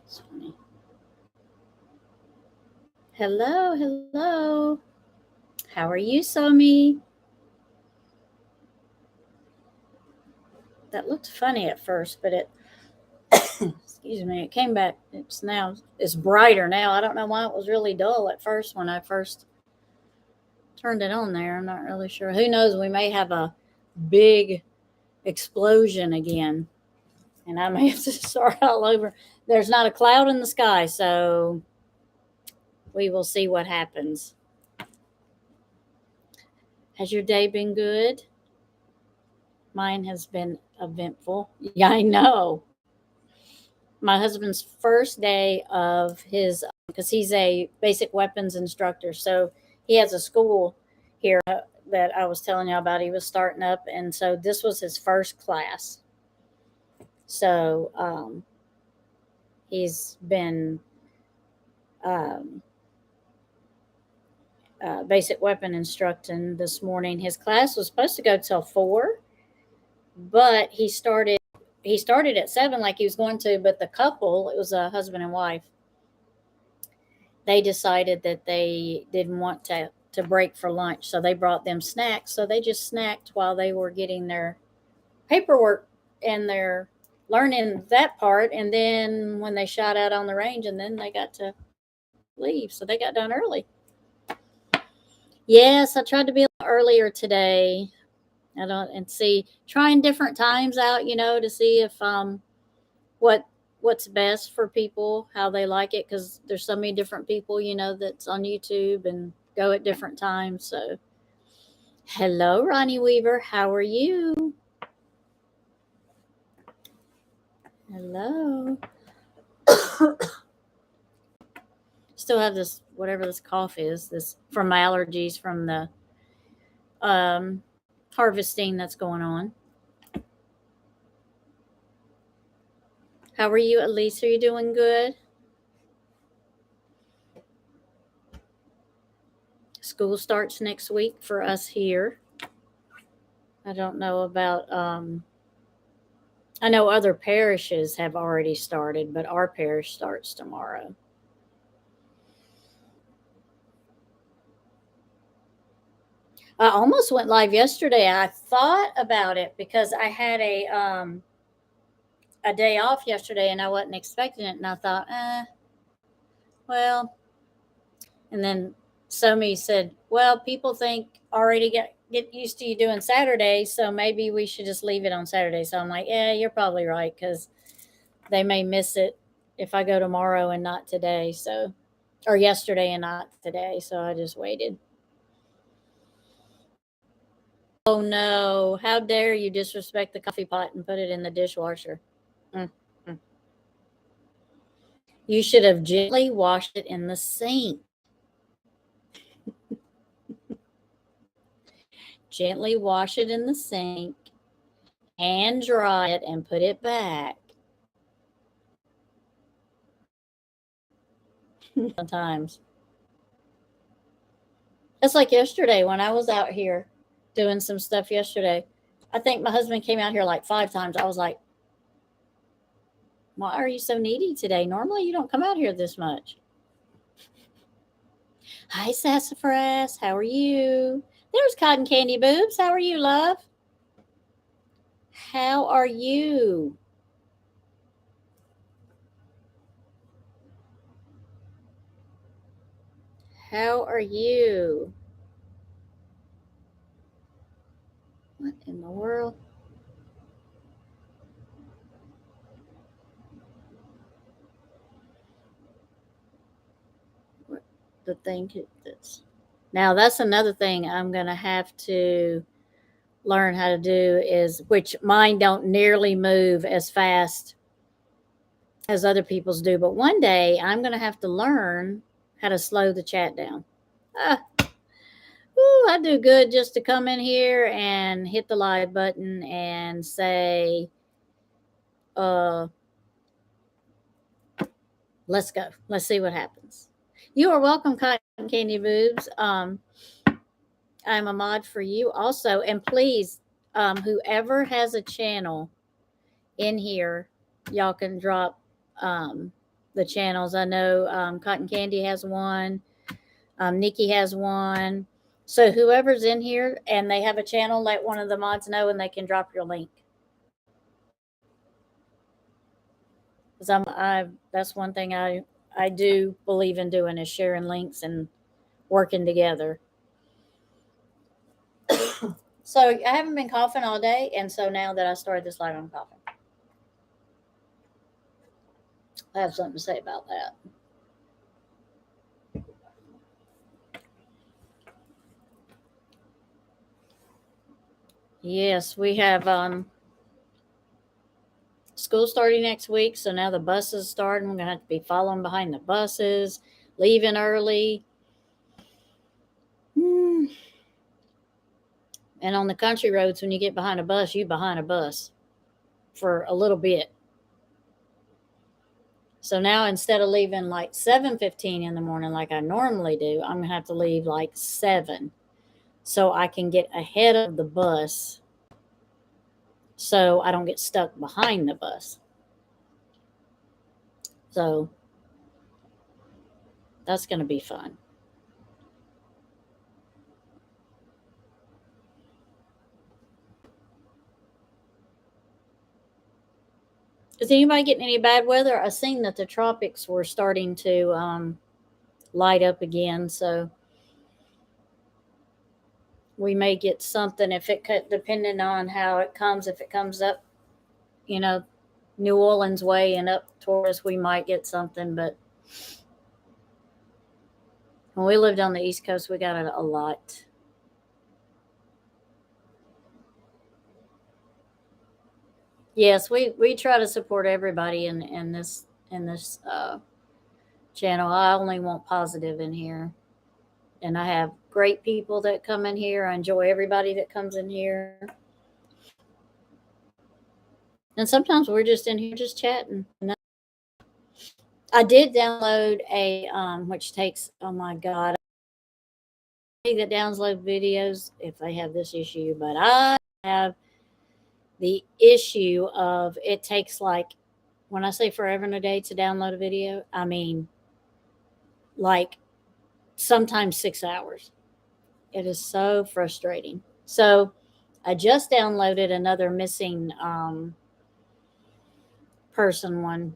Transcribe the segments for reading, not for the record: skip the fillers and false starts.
It's funny. Hello, hello. How are you, Somi? That looked funny at first, but it excuse me, it came back. It's brighter now. I don't know why it was really dull at first when I first turned it on there. I'm not really sure. Who knows? We may have a big explosion again, and I may have to start all over. There's not a cloud in the sky, so we will see what happens. Has your day been good? Mine has been eventful. Yeah, I know. My husband's first day of his, because he's a basic weapons instructor. So he has a school here that I was telling you about. He was starting up. And so this was his first class. So he's been um, basic weapon instructing this morning. His class was supposed to go till 4, but he started at 7 like he was going to, but the couple, it was a husband and wife, they decided that they didn't want to break for lunch, so they brought them snacks. So they just snacked while they were getting their paperwork and their learning that part. And then when they shot out on the range, and then they got to leave, so they got done early. Yes, I tried to be a little earlier today. I don't and see trying different times out, to see if what what's best for people, how they like it, because there's so many different people, that's on YouTube and go at different times. So, hello, Ronnie Weaver. How are you? Hello. Still have this whatever this cough is. This from my allergies from the harvesting that's going on. How are you, Elise? Are you doing good? School starts next week for us here. I don't know about I know other parishes have already started, but our parish starts tomorrow. I almost went live yesterday. I thought about it because I had a day off yesterday and I wasn't expecting it, and I thought, well, and then Somi said, well, people think already get used to you doing Saturdays, so maybe we should just leave it on Saturday. So I'm like, yeah, you're probably right, because they may miss it if I go tomorrow and not today. So, or yesterday and not today. So I just waited. Oh no! How dare you disrespect the coffee pot and put it in the dishwasher? Mm, mm. You should have gently washed it in the sink. Gently wash it in the sink, hand dry it, and put it back. Sometimes it's like yesterday when I was out here doing some stuff yesterday. I think my husband came out here like 5 times. I was like, why are you so needy today? Normally you don't come out here this much. Hi, Sassafras. How are you? There's Cotton Candy Boobs. How are you, love? How are you? How are you? What in the world? What the thing that's now that's another thing I'm gonna have to learn how to do is, which mine don't nearly move as fast as other people's do, but one day I'm gonna have to learn how to slow the chat down. Ah, ooh, I do good just to come in here and hit the live button and say, uh, let's go. Let's see what happens. You are welcome, Cotton Candy Boobs. I'm a mod for you also. And please, whoever has a channel in here, y'all can drop the channels. I know Cotton Candy has one. Nikki has one. So whoever's in here and they have a channel, let one of the mods know and they can drop your link. Because that's one thing I do believe in doing is sharing links and working together. So I haven't been coughing all day, and so now that I started this live, I'm coughing. I have something to say about that. Yes, we have school starting next week, so now the buses starting. We're gonna have to be following behind the buses, leaving early. And on the country roads, when you get behind a bus, you behind a bus for a little bit. So now instead of leaving like 7:15 in the morning like I normally do, I'm gonna have to leave like 7, so I can get ahead of the bus, so I don't get stuck behind the bus. So that's gonna be fun. Is anybody getting any bad weather? I seen that the tropics were starting to light up again, so we may get something if it could, depending on how it comes. If it comes up, New Orleans way and up toward us, we might get something. But when we lived on the East Coast, we got it a lot. Yes, we try to support everybody in this channel. I only want positive in here, and I have great people that come in here. I enjoy everybody that comes in here, and sometimes we're just in here just chatting. I did download a which takes, oh my god, that download videos if they have this issue, but I have the issue of it takes, like, when I say forever and a day to download a video, I mean like sometimes 6 hours. It is so frustrating. So I just downloaded another missing person one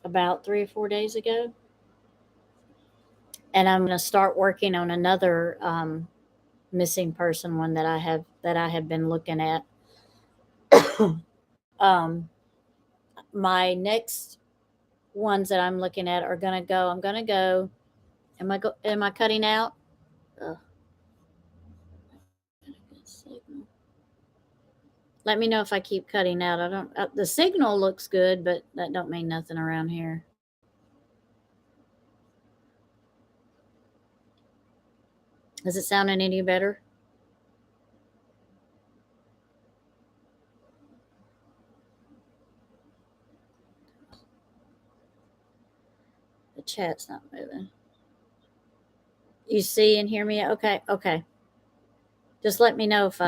about 3 or 4 days ago, and I'm going to start working on another missing person one that I have been looking at. My next ones that I'm looking at are going to go. I'm going to go. Am I cutting out? Ugh. Let me know if I keep cutting out. I don't. The signal looks good, but that don't mean nothing around here. Is it sounding any better? The chat's not moving. You see and hear me? Okay. Just let me know if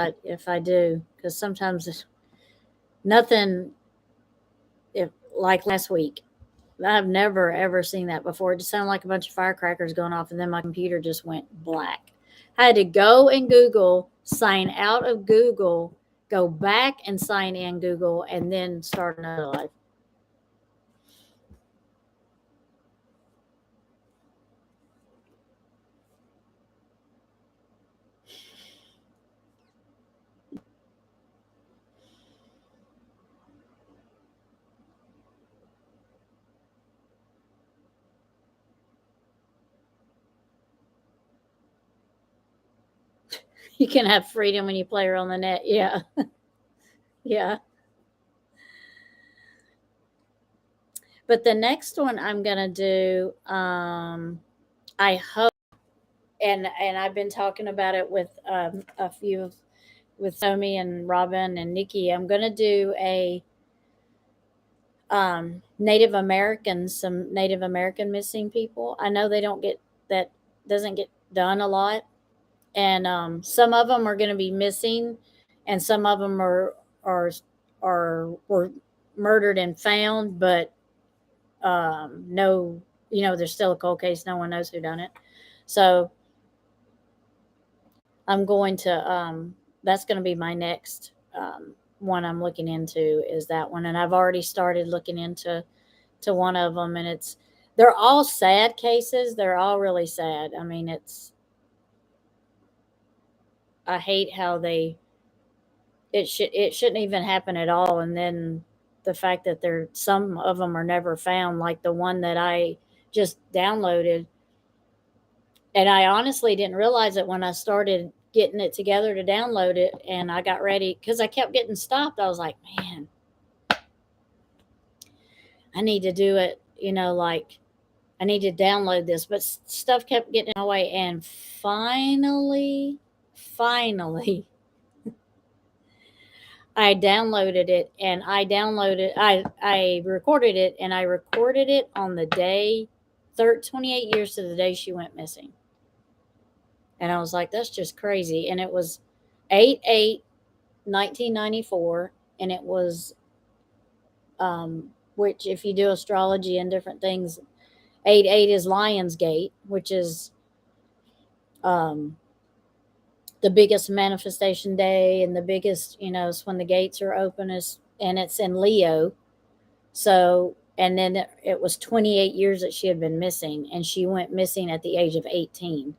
I do, because sometimes nothing. If like last week, I've never ever seen that before. It just sounded like a bunch of firecrackers going off, and then my computer just went black. I had to go and Google, sign out of Google, go back and sign in Google, and then start another live. You can have freedom when you play her on the net. Yeah. Yeah. But the next one I'm gonna do, I hope, and I've been talking about it with a few, with Somi and Robin and Nikki. I'm gonna do a Native Americans, some Native American missing people. I know they don't get that, doesn't get done a lot, and some of them are going to be missing, and some of them are were murdered and found, but no, there's still a cold case. No one knows who done it. So I'm going to, that's going to be my next one I'm looking into is that one. And I've already started looking into one of them, and they're all sad cases. They're all really sad. I mean, I hate how it shouldn't even happen at all. And then the fact that some of them are never found, like the one that I just downloaded. And I honestly didn't realize it when I started getting it together to download it, and I got ready because I kept getting stopped. I was like, man, I need to do it, like I need to download this, but stuff kept getting in my way. And finally, I downloaded it, and I recorded it, and I recorded it on the day, 28 years to the day she went missing. And I was like, that's just crazy. And it was 8/8/1994, and it was, which if you do astrology and different things, 8/8 is Lionsgate, which is um, the biggest manifestation day, and the biggest, is when the gates are open, and it's in Leo. So, and then it was 28 years that she had been missing, and she went missing at the age of 18.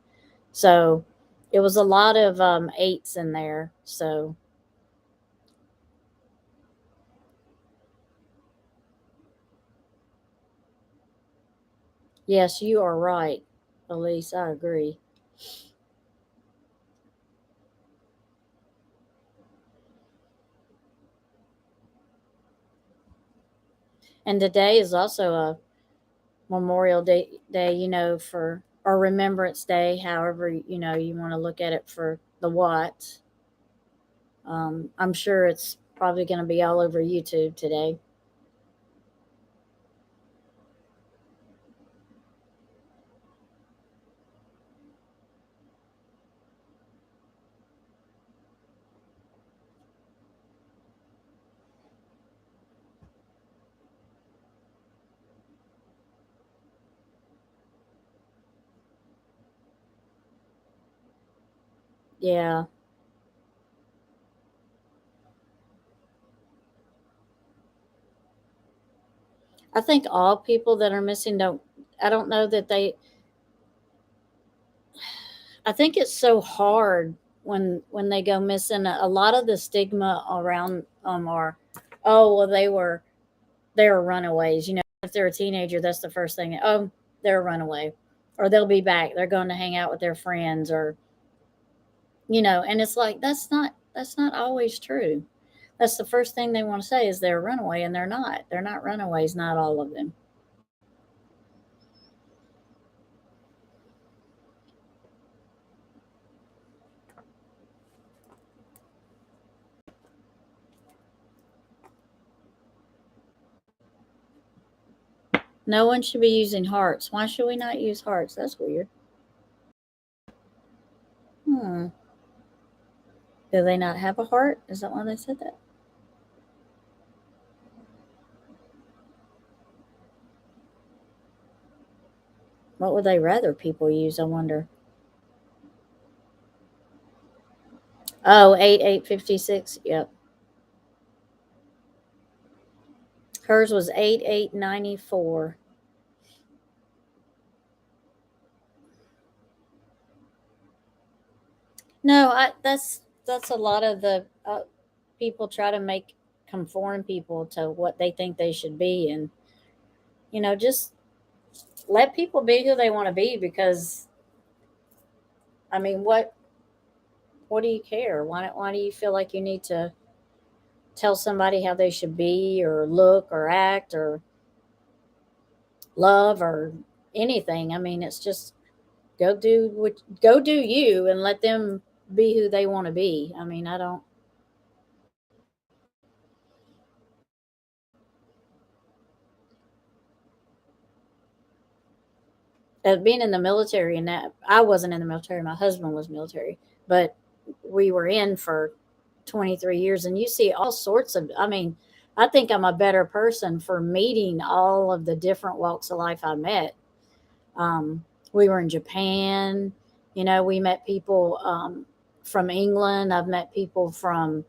So it was a lot of eights in there. So, yes, you are right, Elise. I agree. And today is also a Memorial Day, for or Remembrance Day, however you want to look at it for the Watts. I'm sure it's probably going to be all over YouTube today. Yeah, I think all people that are missing don't. I don't know that they. I think it's so hard when they go missing. A lot of the stigma around are, oh well, they were runaways. If they're a teenager, that's the first thing. Oh, they're a runaway, or they'll be back. They're going to hang out with their friends, or and it's like that's not always true. That's the first thing they want to say is they're a runaway, and they're not. They're not runaways. Not all of them. No one should be using hearts. Why should we not use hearts? That's weird. Hmm. Do they not have a heart? Is that why they said that? What would they rather people use? I wonder. Oh, 8/8/56. Yep. Hers was 8/8/94. No, that's a lot of the people try to make conform people to what they think they should be, and just let people be who they want to be, because I mean, what do you care? Why do you feel like you need to tell somebody how they should be, or look, or act, or love, or anything? I mean, it's just go do you, and let them be who they want to be. I mean, I don't. Being in the military, and that I wasn't in the military, my husband was military, but we were in for 23 years, and you see all sorts of, I mean, I think I'm a better person for meeting all of the different walks of life I met. We were in Japan. We met people from England. I've met people from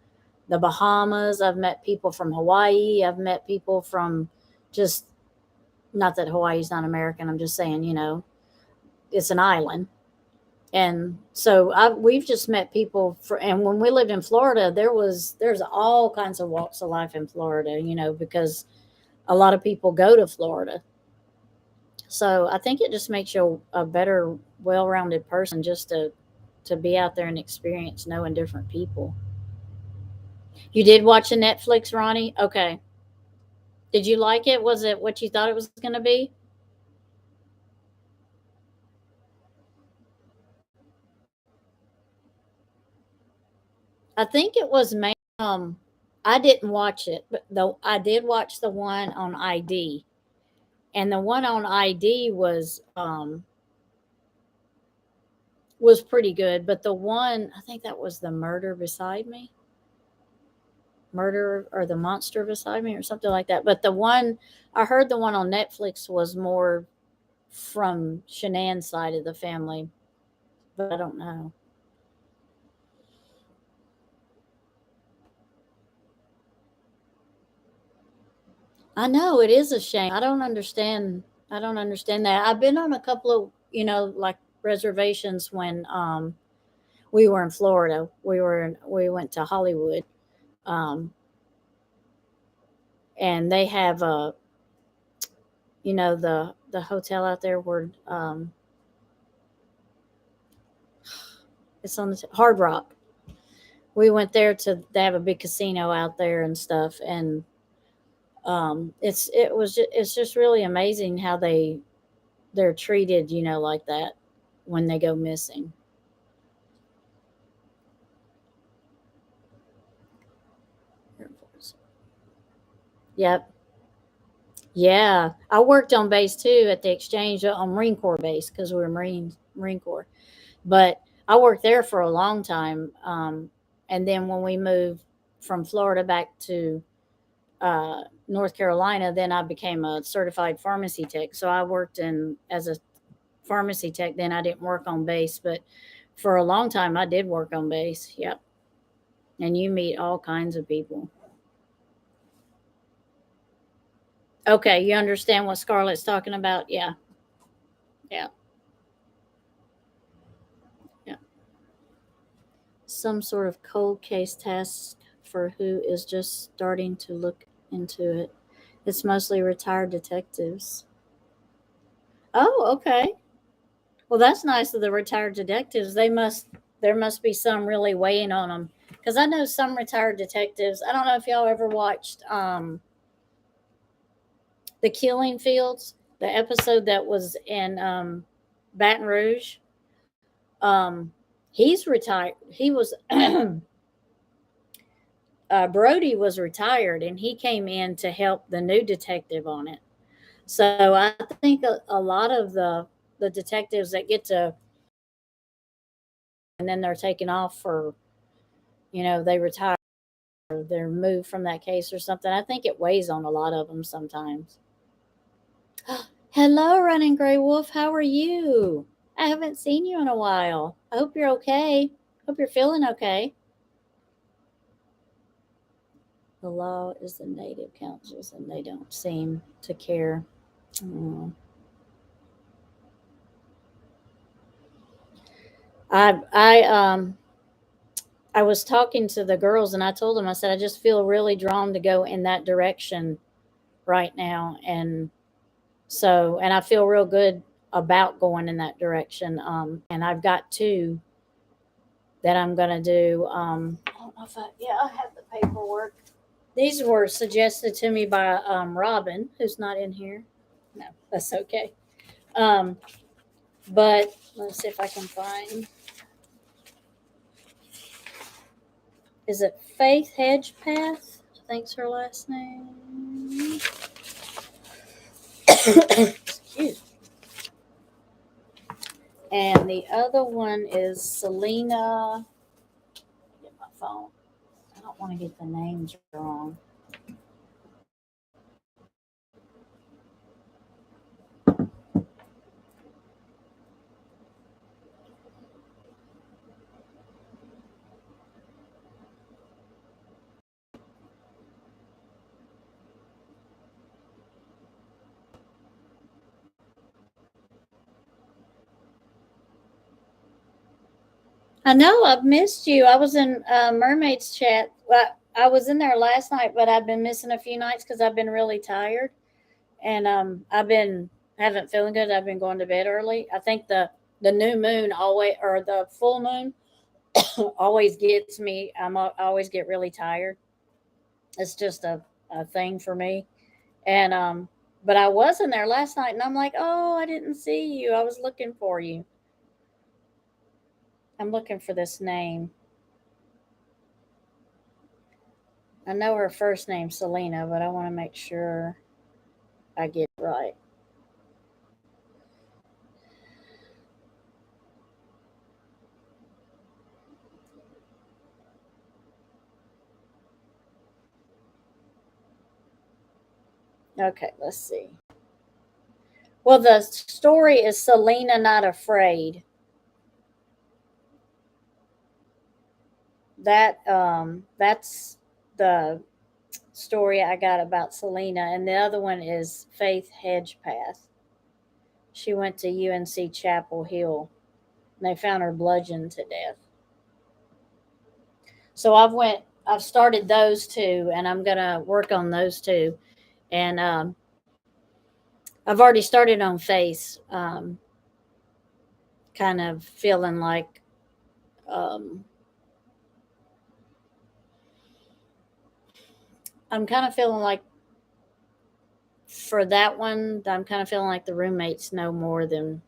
the Bahamas. I've met people from Hawaii. I've met people from just, not that Hawaii's not American. I'm just saying, it's an island. And so we've just met people and when we lived in Florida, there's all kinds of walks of life in Florida, because a lot of people go to Florida. So I think it just makes you a better, well-rounded person just to be out there and experience knowing different people. You did watch a Netflix, Ronnie? Okay. Did you like it? Was it what you thought it was going to be? I think it was I didn't watch it, but though I did watch the one on ID. And the one on ID was pretty good, but the one, I think that was the murder beside me. Murder or the monster beside me or something like that. But the one I heard, the one on Netflix was more from Shanann's side of the family, but I don't know. I know it is a shame. I don't understand that. I've been on a couple of, like reservations when we were in Florida. We went to Hollywood. Um and they have the hotel out there where it's on the Hard Rock. We went there they have a big casino out there and stuff, and it's just really amazing how they're treated, like that when they go missing. Yep. Yeah, I worked on base too at the exchange on Marine Corps base because we were Marine Corps. But I worked there for a long time, and then when we moved from Florida back to North Carolina, then I became a certified pharmacy tech. So I worked in as a pharmacy tech. Then I didn't work on base, but for a long time I did work on base. Yep. And you meet all kinds of people. Okay, you understand what Scarlett's talking about? Yeah, yeah, yeah. Some sort of cold case task for who is just starting to look into it. It's mostly retired detectives. Oh, okay. Well, that's nice of the retired detectives. There must be some really weighing on them because I know some retired detectives. I don't know if y'all ever watched the Killing Fields, the episode that was in Baton Rouge. He's retired. He was Brody was retired, and he came in to help the new detective on it. So I think a lot of the detectives that get to, and then they're taken off for, they retire, or they're moved from that case or something. I think it weighs on a lot of them sometimes. Hello, Running Gray Wolf. How are you? I haven't seen you in a while. I hope you're okay. Hope you're feeling okay. The law is the native councils, and they don't seem to care. Mm. I I was talking to the girls and I told them, I said, I just feel really drawn to go in that direction right now. And I feel real good about going in that direction. And I've got two that I'm going to do. I don't know if yeah, I have the paperwork. These were suggested to me by Robin, who's not in here. No, that's okay. Um, but let's see if I can find. Is it Faith Hedgepath? I think's her last name. Excuse. And the other one is Selena. Get my phone. I don't want to get the names wrong. I know I've missed you. I was in Mermaids chat. Well, I was in there last night, but I've been missing a few nights because I've been really tired, and I've been haven't feeling good. I've been going to bed early. I think the new moon always or the full moon always gets me. I always get really tired. It's just a thing for me, and but I was in there last night, and I'm like, oh, I didn't see you. I was looking for you. I'm looking for this name. I know her first name's Selena, but I want to make sure I get it right. Okay, let's see. Well, the story is Selena Not Afraid. That's the story I got about Selena, and the other one is Faith Hedgepath. She went to UNC Chapel Hill, and they found her bludgeoned to death. So I've started those two, and I'm gonna work on those two, and I've already started on Faith. Kind of feeling like um, I'm kind of feeling like for that one, I'm kind of feeling like the roommates know more than,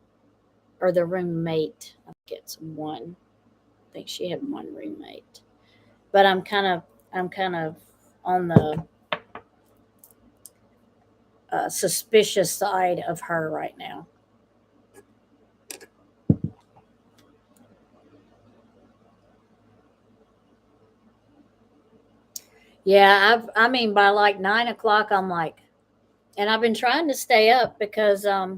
or the roommate. I think it's one. I think she had one roommate, but I'm kind of on the suspicious side of her right now. Yeah, I mean, by like 9 o'clock, I'm like, and I've been trying to stay up because I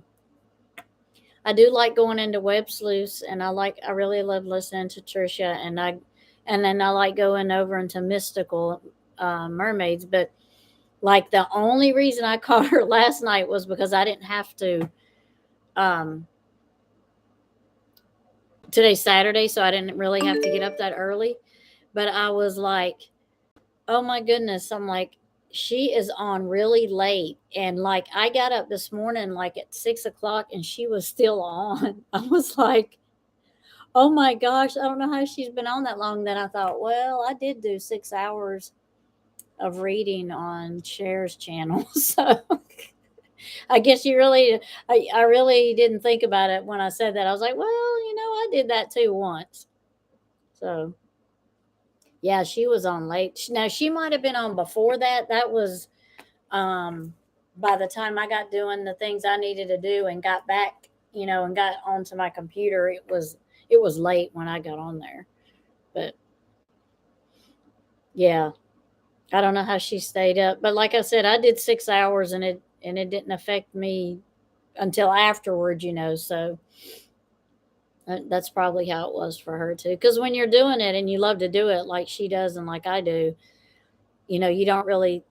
do like going into Web Sleuths, and I really love listening to Trisha, and then I like going over into mystical mermaids. But like the only reason I caught her last night was because I didn't have to. Um, Today's Saturday, so I didn't really have to get up that early. But I was like, oh my goodness, I'm like, she is on really late. And like, I got up this morning like at 6 o'clock and she was still on. I was like, oh my gosh, I don't know how she's been on that long. Then I thought, well, I did do 6 hours of reading on Cher's channel. So I guess I really didn't think about it when I said that. I was like, well, I did that too once. So yeah, she was on late. Now she might have been on before that. That was um, by the time I got doing the things I needed to do and got back, and got onto my computer, it was late when I got on there. But yeah, I don't know how she stayed up. But like I said, I did 6 hours and it didn't affect me until afterwards. So that's probably how it was for her too. Because when you're doing it and you love to do it like she does and like I do, you don't really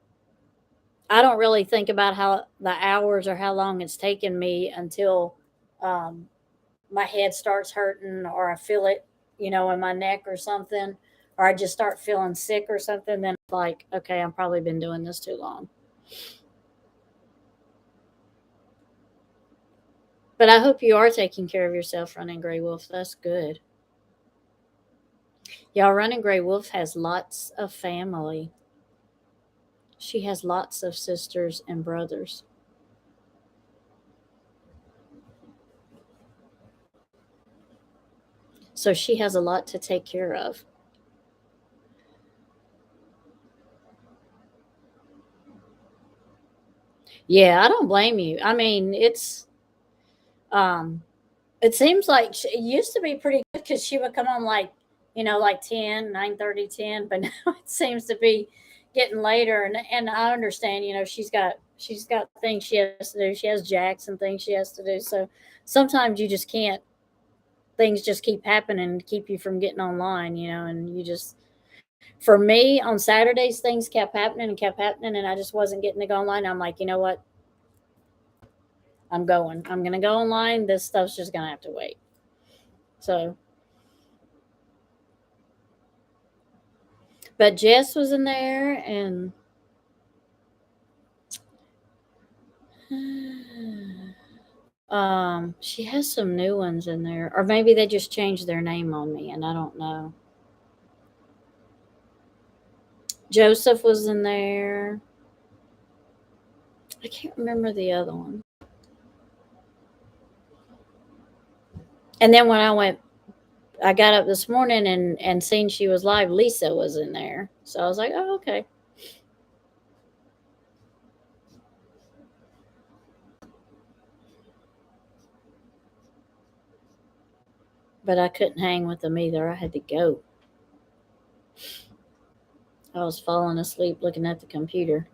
I don't really think about how the hours or how long it's taken me until um, my head starts hurting or I feel it, in my neck or something, or I just start feeling sick or something. Then it's like, okay, I've probably been doing this too long. But I hope you are taking care of yourself, Running Gray Wolf. That's good. Y'all, Running Gray Wolf has lots of family. She has lots of sisters and brothers. So she has a lot to take care of. Yeah, I don't blame you. I mean, um it seems like it used to be pretty good because she would come on like 10, 9:30, 10, but now it seems to be getting later. And I understand, she's got things she has to do. She has jacks and things she has to do. So sometimes you just can't, things just keep happening and keep you from getting online, and you just, for me on Saturdays, things kept happening, and I just wasn't getting to go online. I'm like, you know what? I'm going to go online. This stuff's just going to have to wait. So But Jess was in there, and she has some new ones in there, or maybe they just changed their name on me, and I don't know. Joseph was in there. I can't remember the other one. And then when I got up this morning and seen she was live. Lisa was in there, so I was like, oh, okay. But I couldn't hang with them either. I had to go. I was falling asleep looking at the computer.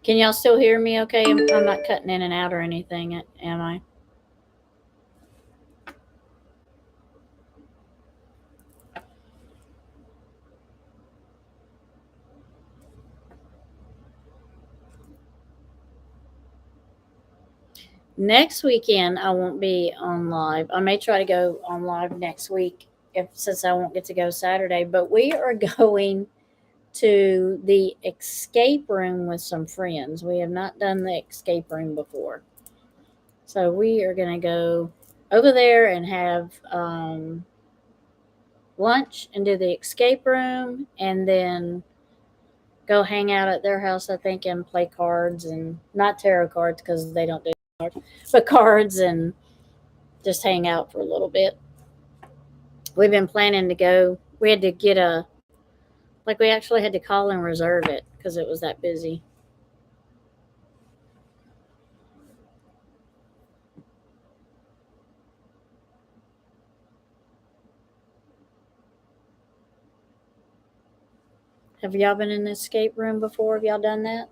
Can y'all still hear me? Okay, I'm not cutting in and out or anything, am I? Next weekend I won't be on live. I may try to go on live next week if since I won't get to go Saturday. But we are going to the escape room with some friends. We have not done the escape room before, so we are going to go over there and have lunch and do the escape room, and then go hang out at their house, I think, and play cards and not tarot cards because they don't do cards, but cards and just hang out for a little bit. We've been planning to go. We had to get we actually had to call and reserve it because it was that busy. Have y'all been in the escape room before? Have y'all done that?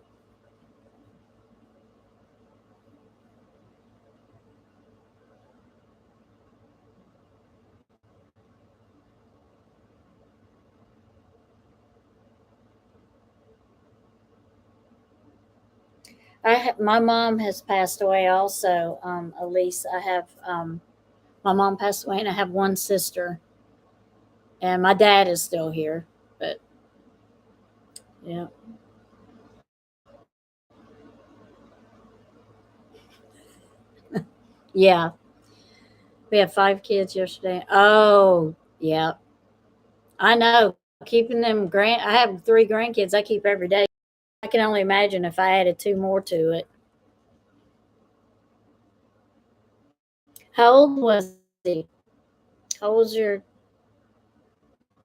My mom has passed away also. Elise, I have my mom passed away, and I have one sister, and my dad is still here. But yeah, yeah, we had 5 kids yesterday. Oh, yeah, I know. Keeping them I have 3 grandkids. I keep every day. I can only imagine if I added 2 more to it. How old was he? How old was your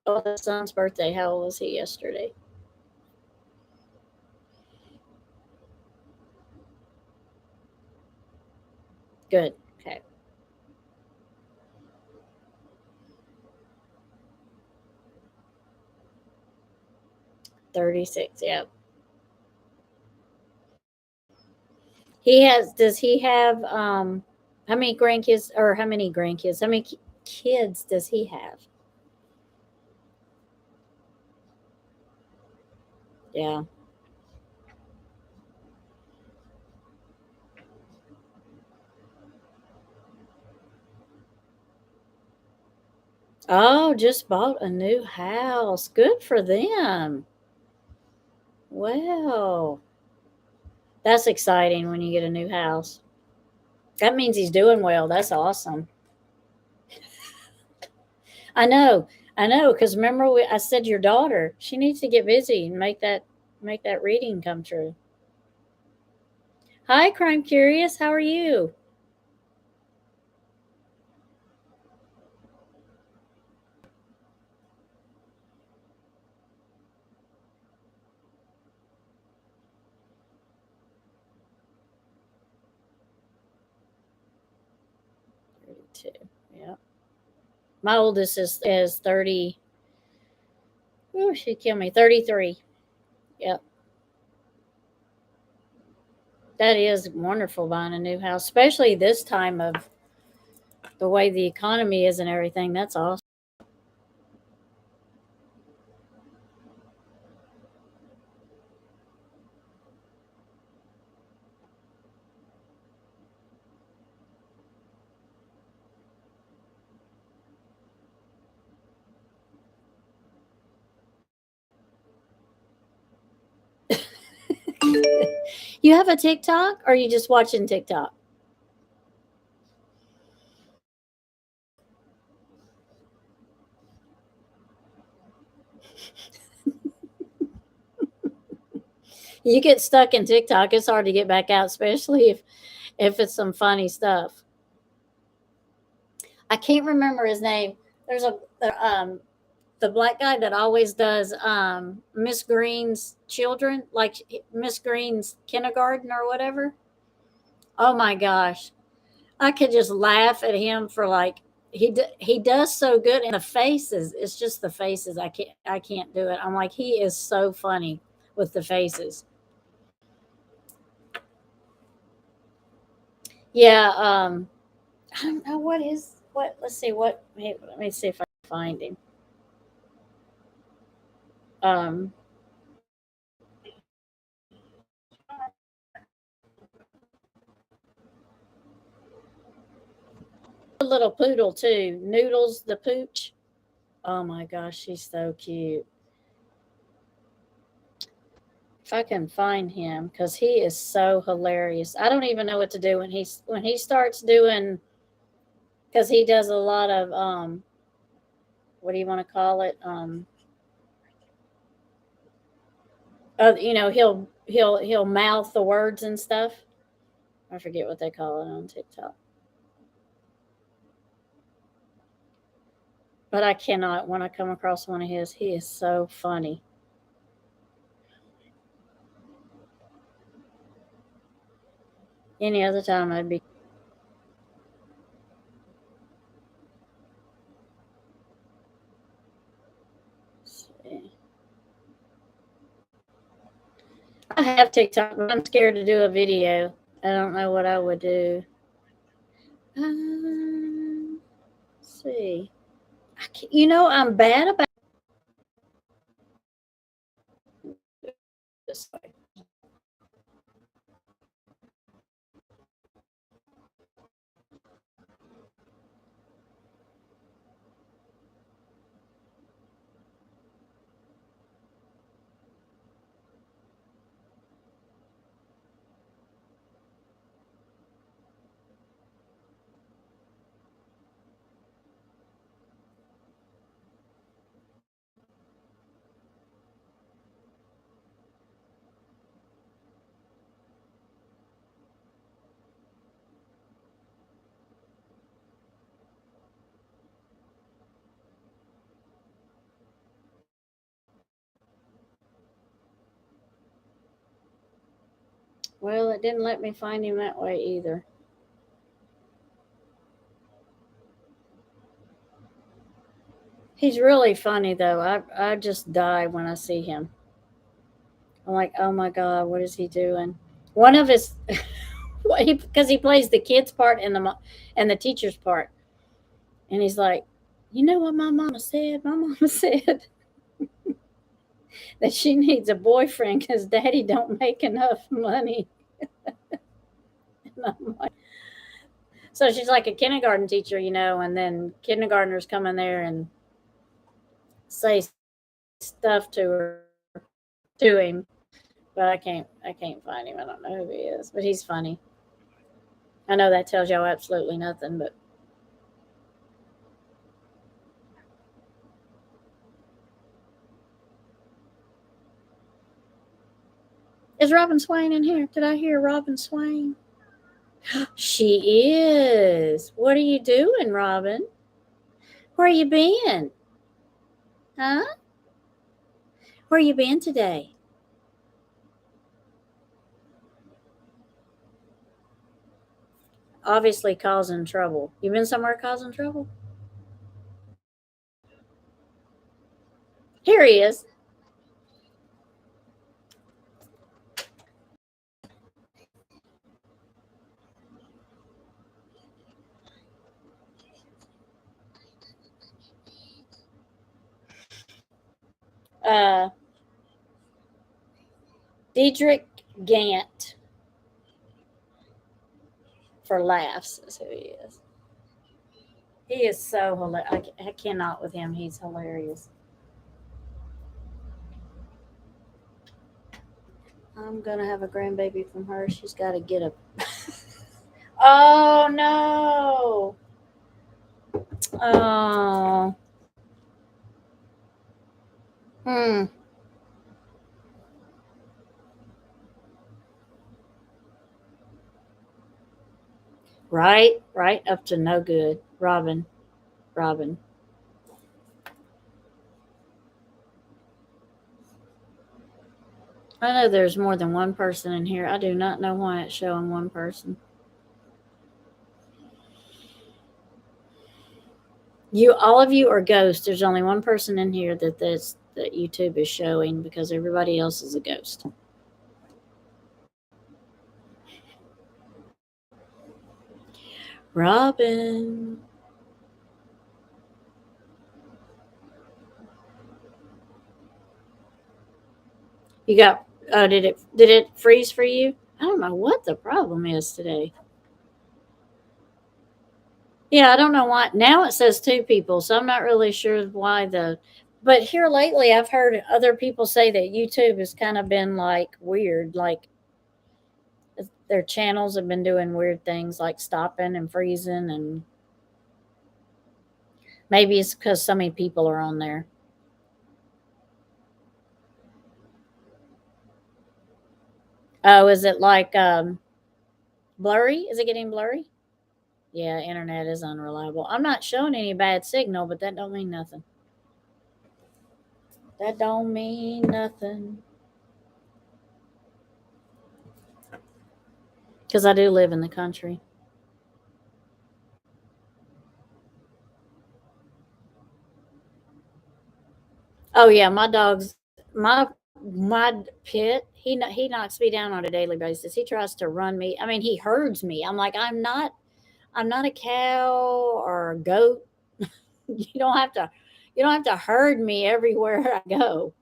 oldest son's birthday? How old was he yesterday? Good. Okay. 36. Yeah. Does he have, how many grandkids, or how many grandkids? How many kids does he have? Yeah. Oh, just bought a new house. Good for them. Well, that's exciting when you get a new house. That means he's doing well. That's awesome. I know. I know. Because remember, I said your daughter, she needs to get busy and make that reading come true. Hi, Crime Curious. How are you? 32. Yeah. My oldest is 30. Oh, she'd kill me. 33. Yep. That is wonderful buying a new house, especially this time of the way the economy is and everything. That's awesome. You have a TikTok, or are you just watching TikTok? You get stuck in TikTok, it's hard to get back out, especially if it's some funny stuff. I can't remember his name. There's the black guy that always does Miss Green's children, like Miss Green's kindergarten or whatever. Oh my gosh, I could just laugh at him for like he does so good, and the faces. It's just the faces. I can't do it. I'm like, he is so funny with the faces. Yeah. I don't know what is what. Let's see what. Let me see if I can find him. Um, a little poodle too. Noodles the pooch. Oh my gosh, she's so cute. If I can find him, because he is so hilarious. I don't even know what to do when he starts doing, because he does a lot of what do you want to call it? He'll mouth the words and stuff. I forget what they call it on TikTok. But I cannot, when I come across one of his, he is so funny. Any other time I'd be. I have TikTok, but I'm scared to do a video. I don't know what I would do. Let's see. I'm bad about this. Well, it didn't let me find him that way either. He's really funny though. I just die when I see him. I'm like, oh my god, what is he doing? One of his, because he plays the kid's part and the teacher's part, and he's like, you know what my mama said? My mama said that she needs a boyfriend because daddy don't make enough money. And I'm like, so she's like a kindergarten teacher, and then kindergartners come in there and say stuff to him, but I can't find him. I don't know who he is, but he's funny. I know that tells y'all absolutely nothing, but is Robin Swain in here? Did I hear Robin Swain? She is. What are you doing, Robin? Where you been? Huh? Where you been today? Obviously causing trouble. You been somewhere causing trouble? Here he is. Uh, Dietrich Gant for laughs is who he is. He is so hilarious. I cannot with him. He's hilarious. I'm gonna have a grandbaby from her. She's got to get a. Oh no! Oh. Hmm. Right. Right. Up to no good. Robin. Robin. I know there's more than one person in here. I do not know why it's showing one person. You, all of you are ghosts. There's only one person in here that YouTube is showing because everybody else is a ghost. Robin. You got did it freeze for you? I don't know what the problem is today. Yeah, I don't know why. Now it says two people, so I'm not really sure why the. But here lately, I've heard other people say that YouTube has kind of been like weird. Like their channels have been doing weird things like stopping and freezing. And maybe it's because so many people are on there. Oh, is it like blurry? Is it getting blurry? Yeah, internet is unreliable. I'm not showing any bad signal, but that don't mean nothing. That don't mean nothing. Because I do live in the country. Oh yeah, my my pit. He knocks me down on a daily basis. He tries to run me. I mean, he herds me. I'm like, I'm not a cow or a goat. You don't have to you don't have to herd me everywhere I go.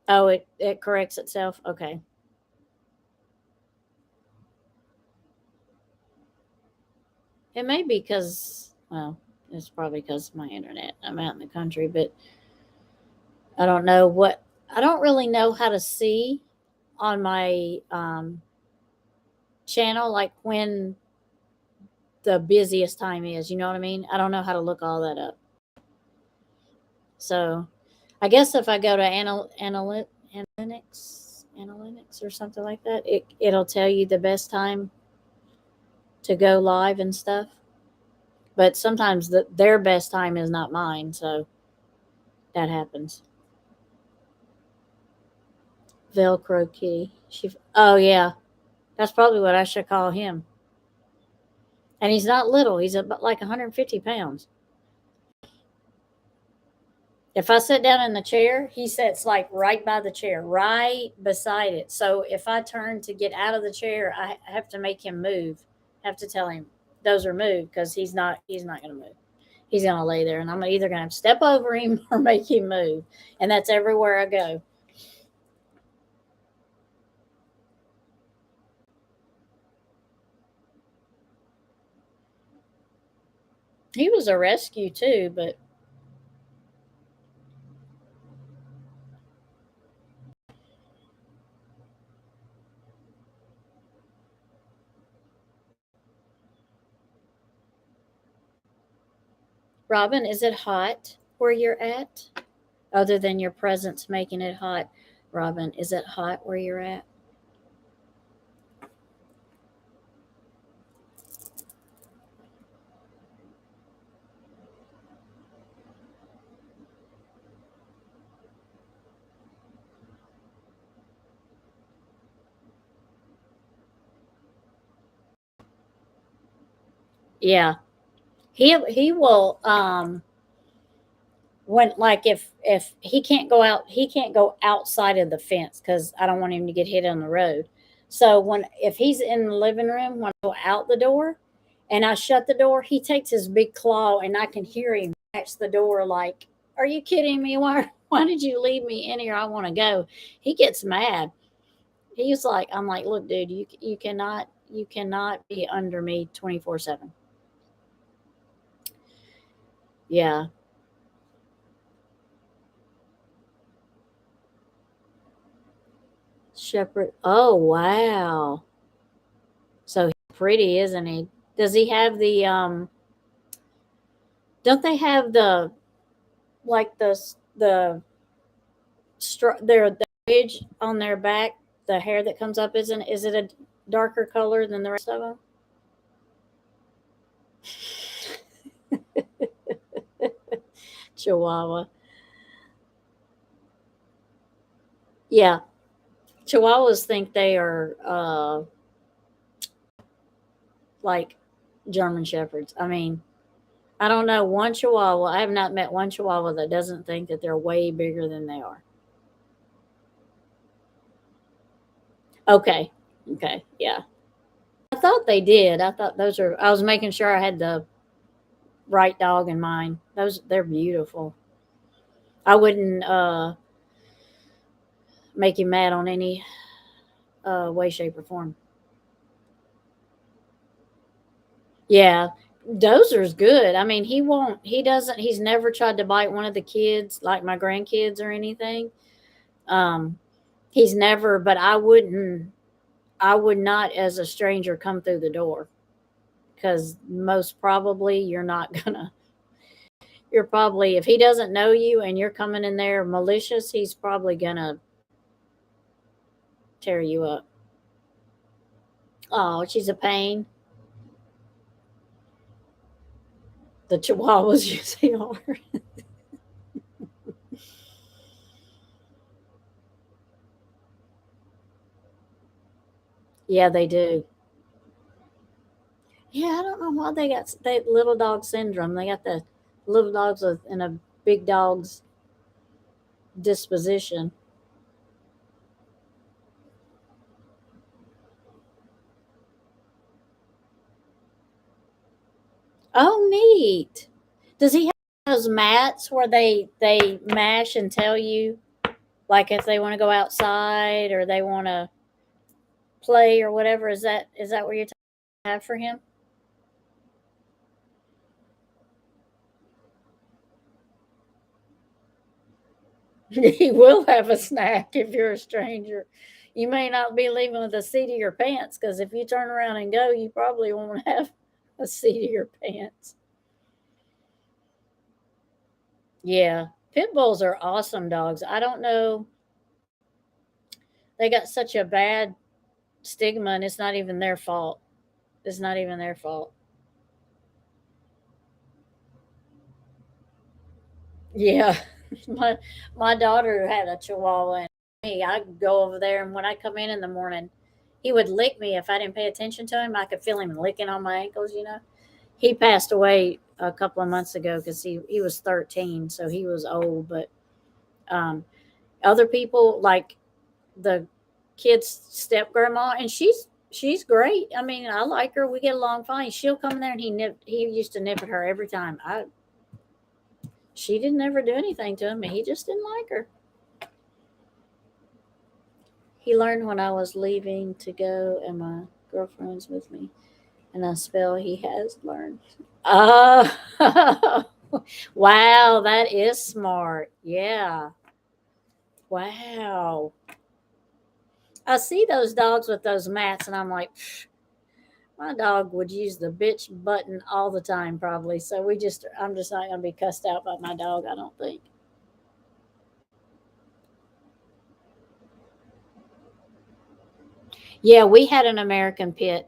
Oh, it corrects itself. Okay. It may be because, well, it's probably because of my internet. I'm out in the country, but I don't know what, I don't really know how to see on my channel, like when the busiest time is. You know what I mean? I don't know how to look all that up. So I guess if I go to analytics or something like that, it'll tell you the best time to go live and stuff. But sometimes their best time is not mine, so that happens. Velcro kitty. Oh yeah, that's probably what I should call him. And he's not little. He's about like 150 pounds. If I sit down in the chair, he sits like right by the chair, right beside it. So if I turn to get out of the chair, I have to make him move. I have to tell him those are moved because he's not going to move. He's going to lay there, and I'm either going to have to step over him or make him move. And that's everywhere I go. He was a rescue too, but Robin, is it hot where you're at? Other than your presence making it hot, Robin, is it hot where you're at? Yeah, he will when like if he can't go outside of the fence because I don't want him to get hit on the road. So when if he's in the living room, when I go out the door and I shut the door, he takes his big claw and I can hear him catch the door like, "Are you kidding me? Why did you leave me in here? I want to go." He gets mad. He's like, I'm like, "Look, dude, you cannot be under me 24/7." Yeah. Shepherd. Oh, wow. So he's pretty, isn't he? Does he have the don't they have the like the their the ridge on their back, the hair that comes up, isn't is it a darker color than the rest of them? Chihuahua. Yeah. Chihuahuas think they are like German shepherds. I mean, I don't know one Chihuahua. I have not met one Chihuahua that doesn't think that they're way bigger than they are. Okay. Okay. Yeah. I thought they did. I thought those are. I was making sure I had the right dog in mind. Those they're beautiful. I wouldn't make you mad on any way, shape, or form. Yeah, Dozer's good. I mean, he won't. He doesn't. He's never tried to bite one of the kids, like my grandkids or anything. Um, he's never. But I wouldn't. I would not, as a stranger, come through the door because most probably you're not gonna. You're probably if he doesn't know you and you're coming in there malicious, he's probably gonna tear you up. Oh, she's a pain. The Chihuahuas usually are. Yeah, they do. Yeah, I don't know why they got they little dog syndrome. They got the little dogs with in a big dog's disposition. Oh, neat. Does he have those mats where they mash and tell you like if they want to go outside or they want to play or whatever? Is that what you're have for him? He will have a snack if you're a stranger. You may not be leaving with a seat of your pants because if you turn around and go, you probably won't have a seat of your pants. Yeah, pit bulls are awesome dogs. I don't know, they got such a bad stigma, and it's not even their fault. It's not even their fault. Yeah, my my daughter had a Chihuahua, and me, I'd go over there, and when I come in the morning, he would lick me if I didn't pay attention to him. I could feel him licking on my ankles. He passed away a couple of months ago because he was 13, so he was old. But um, other people like the kid's step grandma, and she's great. I mean, I like her. We get along fine. She'll come in there and he used to nip at her every time. I She didn't ever do anything to him. He just didn't like her. He learned when I was leaving to go, and my girlfriend's with me, and I spell he has learned. Oh, wow, that is smart. Yeah. Wow. I see those dogs with those mats, and I'm like, my dog would use the bitch button all the time, probably. So I'm just not going to be cussed out by my dog, I don't think. Yeah, we had an American pit.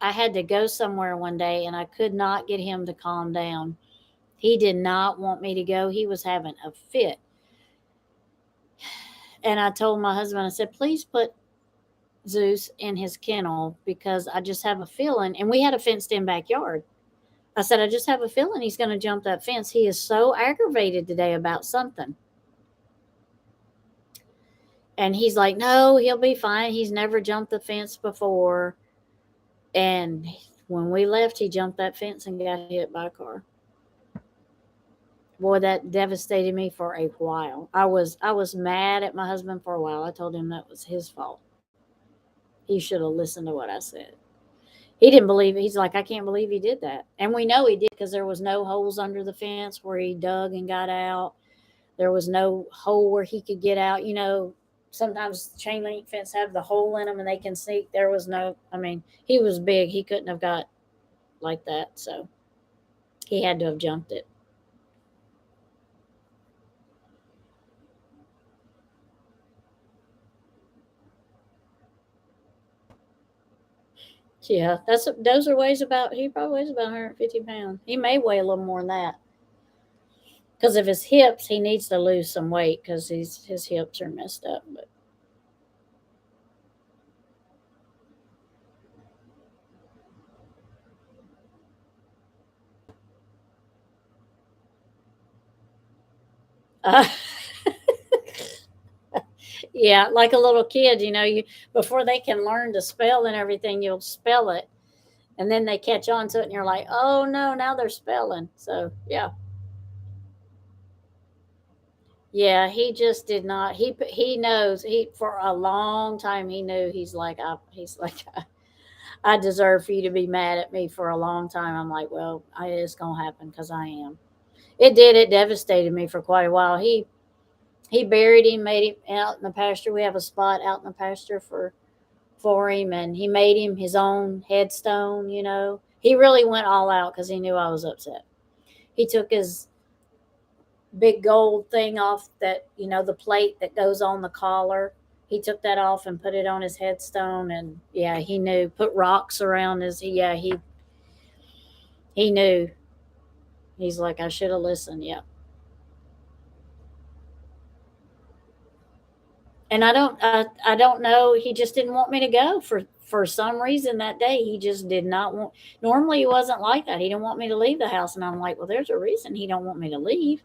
I had to go somewhere one day, and I could not get him to calm down. He did not want me to go. He was having a fit. And I told my husband, I said, please put Zeus in his kennel because I just have a feeling. And we had a fenced in backyard. I said, I just have a feeling he's going to jump that fence. He is so aggravated today about something. And he's like, no, he'll be fine. He's never jumped the fence before. And when we left, he jumped that fence and got hit by a car. Boy, that devastated me for a while. I was mad at my husband for a while. I told him that was his fault. He should have listened to what I said. He didn't believe it. He's like, I can't believe he did that. And we know he did because there was no holes under the fence where he dug and got out. There was no hole where he could get out. sometimes chain link fence have the hole in them and they can sneak. There was no, I mean, he was big. He couldn't have got like that. So he had to have jumped it. Yeah, those are weighs about, he probably weighs about 150 pounds. He may weigh a little more than that. Because of his hips, he needs to lose some weight because his hips are messed up. But uh, yeah, like a little kid, you before they can learn to spell and everything, you'll spell it, and then they catch on to it, and you're like, oh no, now they're spelling. So yeah, yeah, he just did not. He knows he for a long time he knew he's like I deserve for you to be mad at me for a long time. I'm like, well, it's gonna happen because I am. It did. It devastated me for quite a while. He buried him, made him out in the pasture. We have a spot out in the pasture for him, and he made him his own headstone. He really went all out because he knew I was upset. He took his big gold thing off that the plate that goes on the collar. He took that off and put it on his headstone, and yeah, he knew. Put rocks around his. Yeah, he knew. He's like, I should have listened. Yeah. And I don't know, he just didn't want me to go for some reason that day. He just did not want. Normally he wasn't like that. He didn't want me to leave the house, and I'm like, well, there's a reason he don't want me to leave.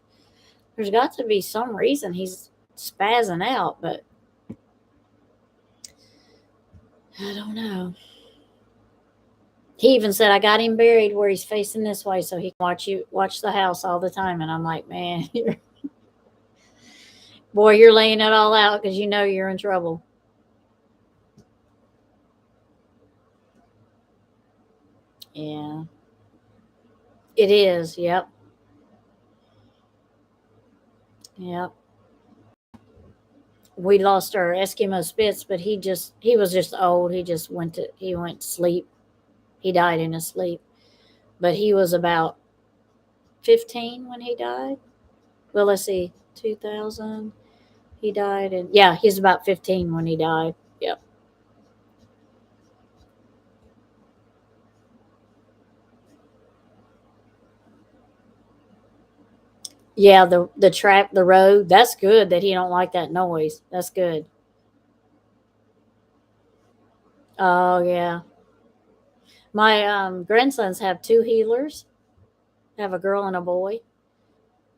There's got to be some reason he's spazzing out, but I don't know. He even said I got him buried where he's facing this way so he can watch the house all the time, and I'm like, man, boy, you're laying it all out because you're in trouble. Yeah, it is. Yep. Yep. We lost our Eskimo Spitz, but he was just old. He went to sleep. He died in his sleep. But he was about 15 when he died. Well, let's see, 2000. He died, and yeah, he's about 15 when he died. Yep. Yeah, the road. That's good that he don't like that noise. That's good. Oh yeah, my grandsons have two healers. They have a girl and a boy.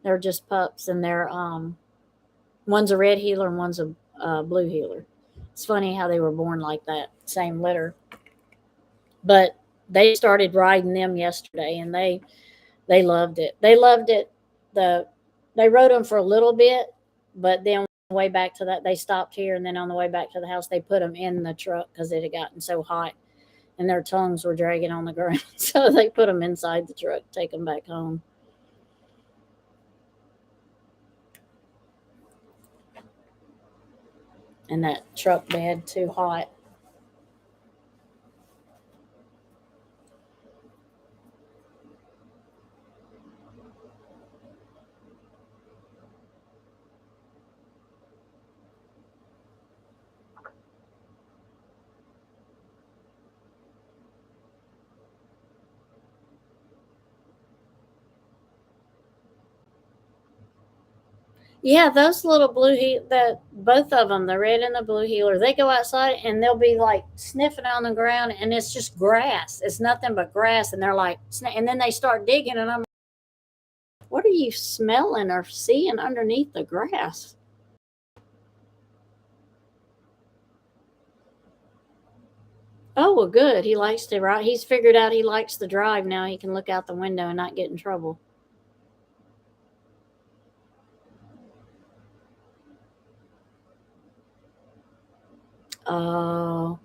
They're just pups, and one's a red healer and one's a blue healer. It's funny how they were born like that, same litter. But they started riding them yesterday, and they loved it. They loved it. The They rode them for a little bit, but then on the way back to that, they stopped here, and then on the way back to the house, they put them in the truck because it had gotten so hot, and their tongues were dragging on the ground. So they put them inside the truck, take them back home. And that truck bed too hot. Yeah, those little that both of them, the red and the blue healer, they go outside and they'll be like sniffing on the ground, and it's just grass. It's nothing but grass, and they're like, and then they start digging, and I'm, what are you smelling or seeing underneath the grass? Oh well, good. He likes to ride. He's figured out he likes to drive now. He can look out the window and not get in trouble. Oh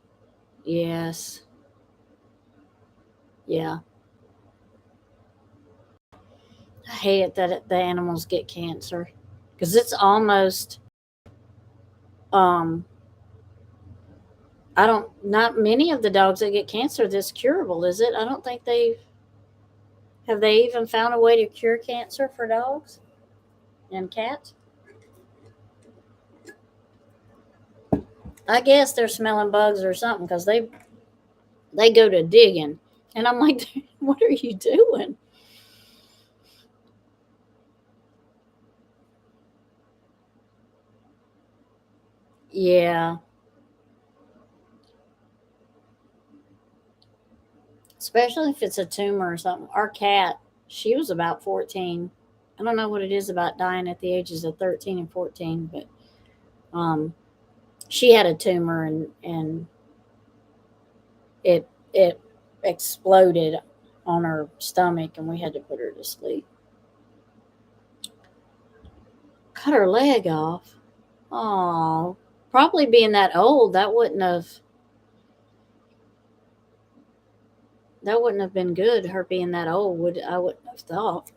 yes, yeah. I hate it that the animals get cancer because it's almost Um, I don't. Not many of the dogs that get cancer that's curable, is it? I don't think they have. They even found a way to cure cancer for dogs and cats. I guess they're smelling bugs or something because they go to digging, and I'm like, what are you doing? Yeah, especially if it's a tumor or something. Our cat, she was about 14. I don't know what it is about dying at the ages of 13 and 14, but um, she had a tumor and it exploded on her stomach and we had to put her to sleep. Cut her leg off. Oh, probably being that old, that wouldn't have been good. Her being that old would I wouldn't have thought.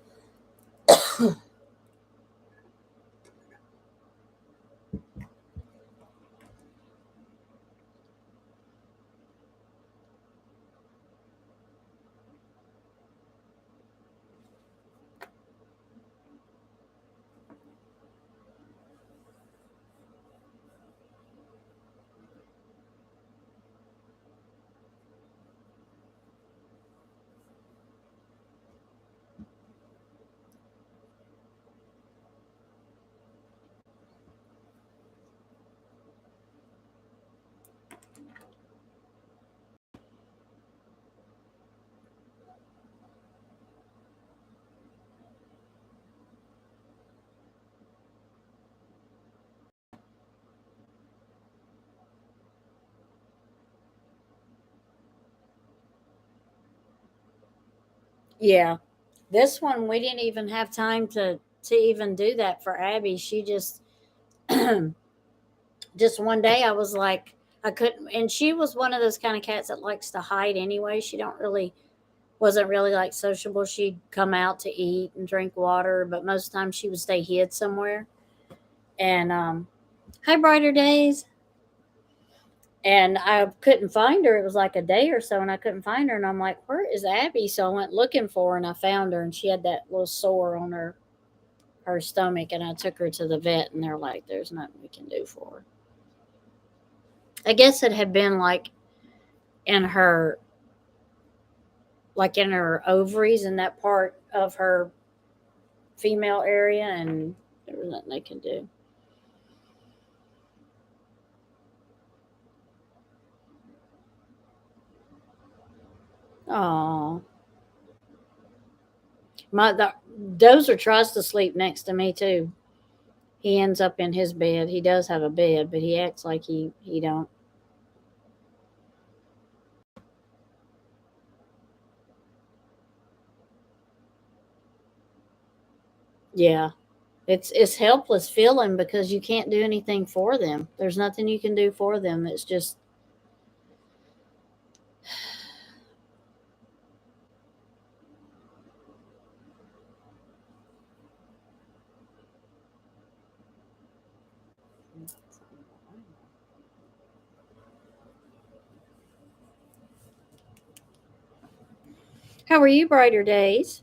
Yeah, this one we didn't even have time to even do that for Abby. She just one day I was like I couldn't, and she was one of those kind of cats that likes to hide anyway. She don't really wasn't really like sociable. She'd come out to eat and drink water, but most of the time she would stay hid somewhere. And hi, brighter days. And I couldn't find her. It was like a day or so, and I couldn't find her. And I'm like, "Where is Abby?" So I went looking for her, and I found her, and she had that little sore on her stomach. And I took her to the vet, and they're like, "There's nothing we can do for her." I guess it had been in her in her ovaries in that part of her female area, and there was nothing they can do. Oh, Dozer tries to sleep next to me too. He ends up in his bed. He does have a bed, but he acts like he don't. Yeah, it's helpless feeling because you can't do anything for them. There's nothing you can do for them. It's just how are you, brighter days?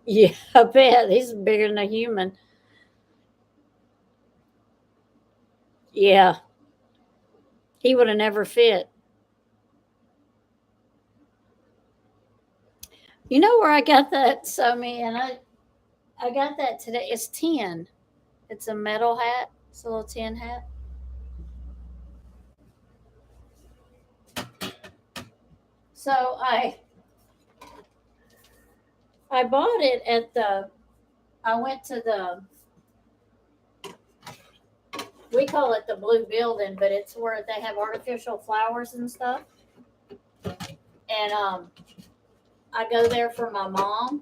Yeah, I bet he's bigger than a human. Yeah, he would have never fit. You know where I got that, Somi, and I got that today. It's tin. It's a metal hat. It's a little tin hat. So I bought it at the. I went to we call it the blue building, but it's where they have artificial flowers and stuff. And I go there for my mom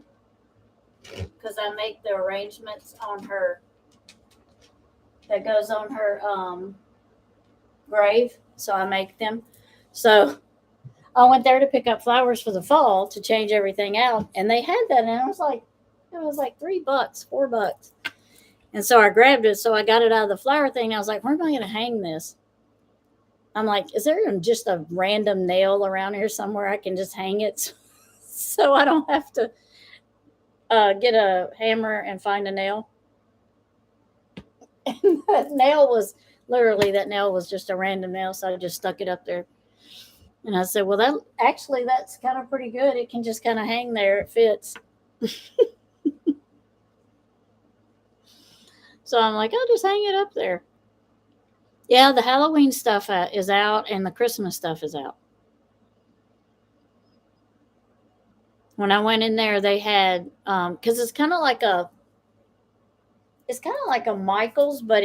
because I make the arrangements on her that goes on her grave. So I make them. So I went there to pick up flowers for the fall to change everything out, and they had that, and I was like, it was like $3, $4. And so I grabbed it. So I got it out of the flower thing. And I was like, where am I going to hang this? I'm like, is there just a random nail around here somewhere I can just hang it so I don't have to get a hammer and find a nail? And that nail was just a random nail. So I just stuck it up there. And I said, well, that's kind of pretty good. It can just kind of hang there. It fits. So I'm like, I'll just hang it up there. Yeah, the Halloween stuff is out and the Christmas stuff is out. When I went in there, they had, because it's kind of like a Michael's, but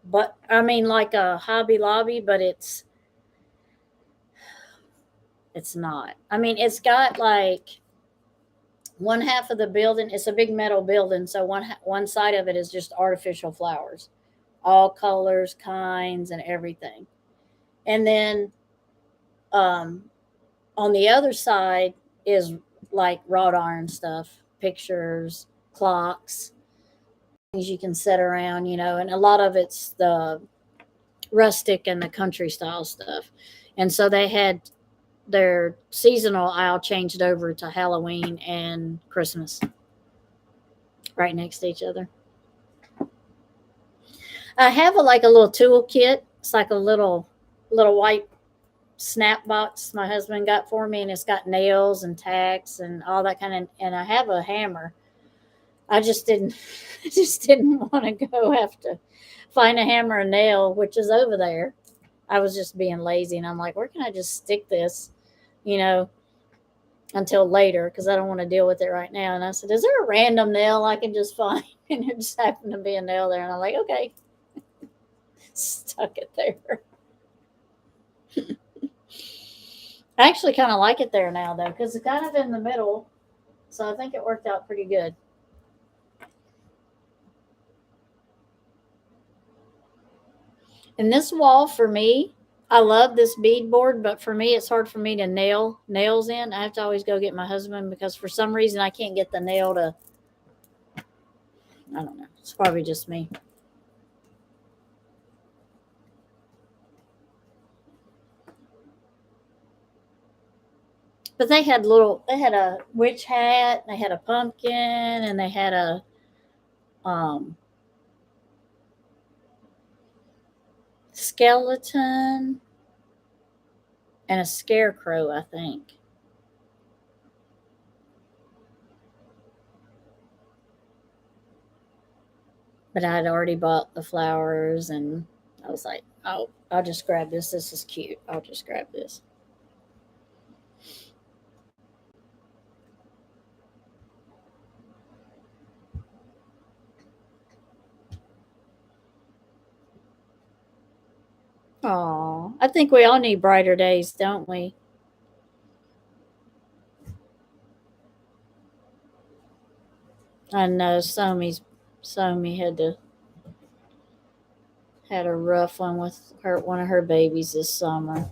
like a Hobby Lobby, but it's not. I mean, it's got like one half of the building. It's a big metal building, so one side of it is just artificial flowers, all colors, kinds, and everything. And then on the other side is like wrought iron stuff, pictures, clocks, things you can set around, and a lot of it's the rustic and the country style stuff. And so they had their seasonal aisle changed over to Halloween and Christmas right next to each other. I have a little tool kit. It's like a little white snap box my husband got for me, and it's got nails and tacks and all that kind of, and I have a hammer. I just didn't want to go have to find a hammer and nail, which is over there. I was just being lazy, and I'm like, where can I just stick this, until later, because I don't want to deal with it right now. And I said, is there a random nail I can just find? And it just happened to be a nail there, and I'm like, okay. Stuck it there. I actually kind of like it there now, though, because it's kind of in the middle. So I think it worked out pretty good. And this wall, for me, I love this beadboard, but for me, it's hard for me to nail nails in. I have to always go get my husband because for some reason I can't get the nail to, I don't know. It's probably just me. But they had a witch hat, they had a pumpkin, and they had a skeleton and a scarecrow, I think. But I had already bought the flowers, and I was like, oh, I'll just grab this. This is cute. I'll just grab this. Oh, I think we all need brighter days, don't we? I know Somi had a rough one with one of her babies this summer.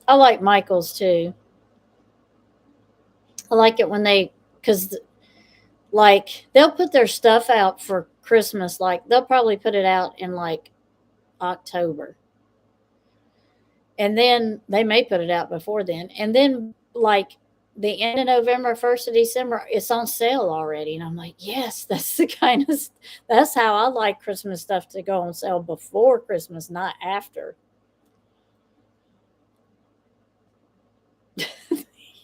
I like Michael's too. I like it when because they'll put their stuff out for Christmas. Like they'll probably put it out in like October. And then they may put it out before then. And then like the end of November, 1st of December, it's on sale already. And I'm like, yes, that's how I like Christmas stuff to go on sale before Christmas, not after.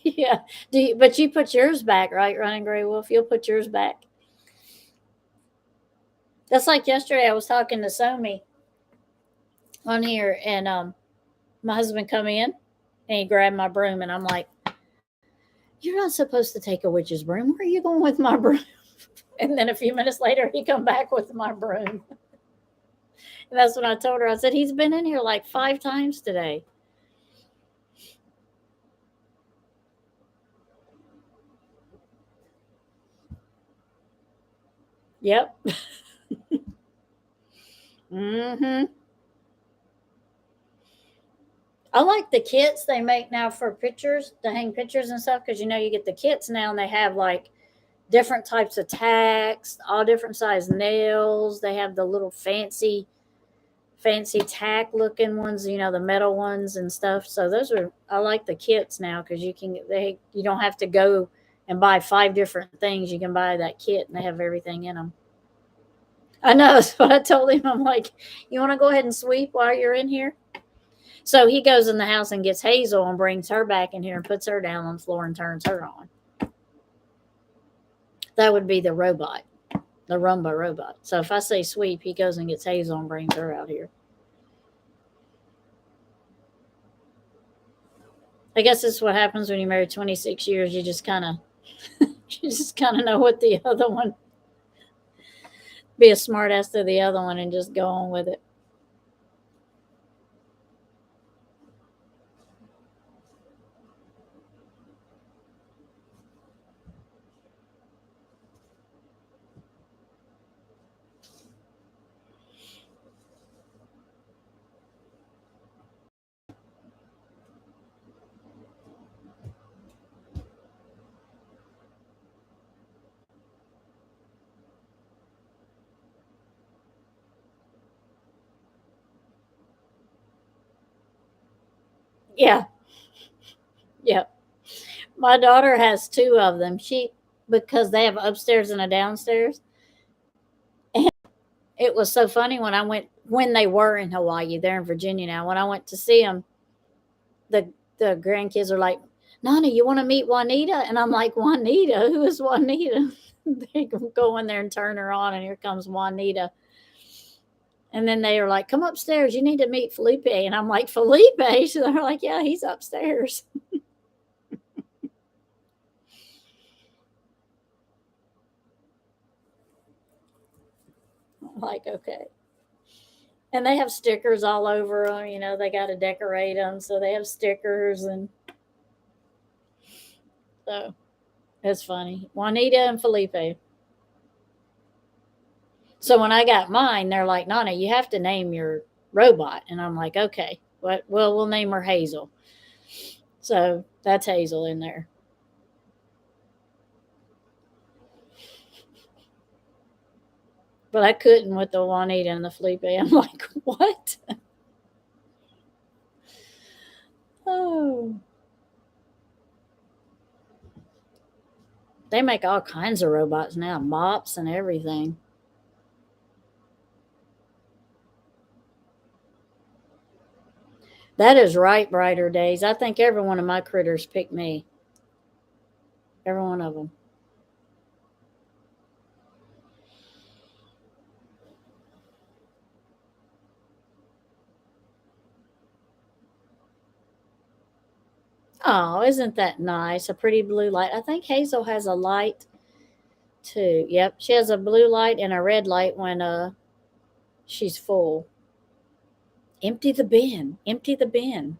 Yeah. But you put yours back, right, Running Gray Wolf? You'll put yours back. That's like yesterday I was talking to Somi on here, and my husband come in and he grabbed my broom, and I'm like, You're not supposed to take a witch's broom. Where are you going with my broom? And then a few minutes later, he come back with my broom. And that's when I told her. I said, he's been in here like 5 times today. Yep. Mm-hmm. I like the kits they make now for pictures, to hang pictures and stuff, because you get the kits now and they have like different types of tacks, all different size nails. They have the little fancy tack looking ones, the metal ones and stuff. So those are, I like the kits now, because you don't have to go and buy 5 different things. You can buy that kit and they have everything in them. I know. That's what I told him. I'm like, you want to go ahead and sweep while you're in here? So he goes in the house and gets Hazel and brings her back in here and puts her down on the floor and turns her on. That would be the robot, the Roomba robot. So if I say sweep, he goes and gets Hazel and brings her out here. I guess this is what happens when you marry 26 years. You just kind of, know what the other one, be a smart ass to the other one and just go on with it. Yeah. Yeah. My daughter has 2 of them. Because they have upstairs and a downstairs. And it was so funny when they were in Hawaii. They're in Virginia now. When I went to see them, the grandkids are like, Nana, you want to meet Juanita? And I'm like, Juanita? Who is Juanita? They go in there and turn her on, and here comes Juanita. And then they are like, come upstairs. You need to meet Felipe. And I'm like, Felipe? So they're like, yeah, he's upstairs. I'm like, okay. And they have stickers all over them. They got to decorate them. So they have stickers. And so it's funny. Juanita and Felipe. So when I got mine, they're like, Nana, you have to name your robot. And I'm like, okay. Well, we'll name her Hazel. So that's Hazel in there. But I couldn't with the Juanita and the Felipe. I'm like, what? Oh. They make all kinds of robots now, mops and everything. That is right, brighter days. I think every one of my critters picked me. Every one of them. Oh, isn't that nice? A pretty blue light. I think Hazel has a light too. Yep, she has a blue light and a red light when she's full. Empty the bin. Empty the bin.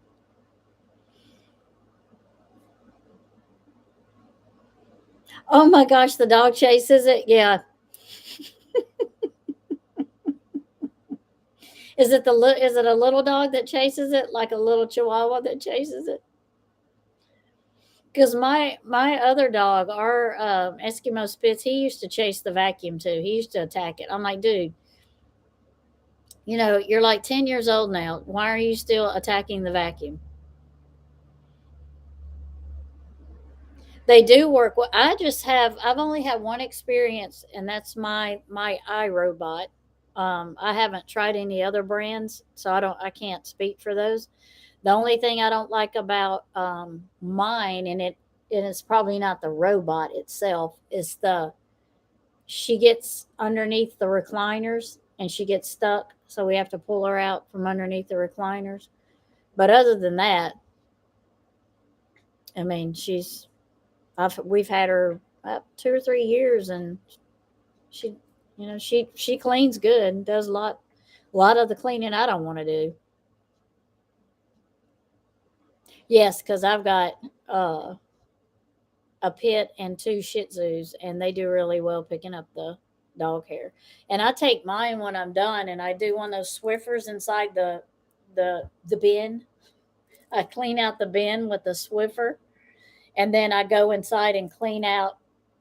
Oh my gosh, the dog chases it. Yeah. Is it a little dog that chases it, like a little Chihuahua that chases it? Because my other dog, our Eskimo Spitz, he used to chase the vacuum too. He used to attack it. I'm like, dude, you're like 10 years old now. Why are you still attacking the vacuum? They do work. Well, I've only had one experience, and that's my iRobot. I haven't tried any other brands, so I can't speak for those. The only thing I don't like about mine, and it's probably not the robot itself, is she gets underneath the recliners and she gets stuck, so we have to pull her out from underneath the recliners. But other than that, I mean, We've had her up 2 or 3 years, and she, she cleans good and does a lot of the cleaning I don't want to do. Yes, because I've got uh, a pit and two Shih Tzus, and they do really well picking up the dog hair. And I take mine when I'm done, and I do one of those Swiffers inside the bin. I clean out the bin with the Swiffer, and then I go inside and clean out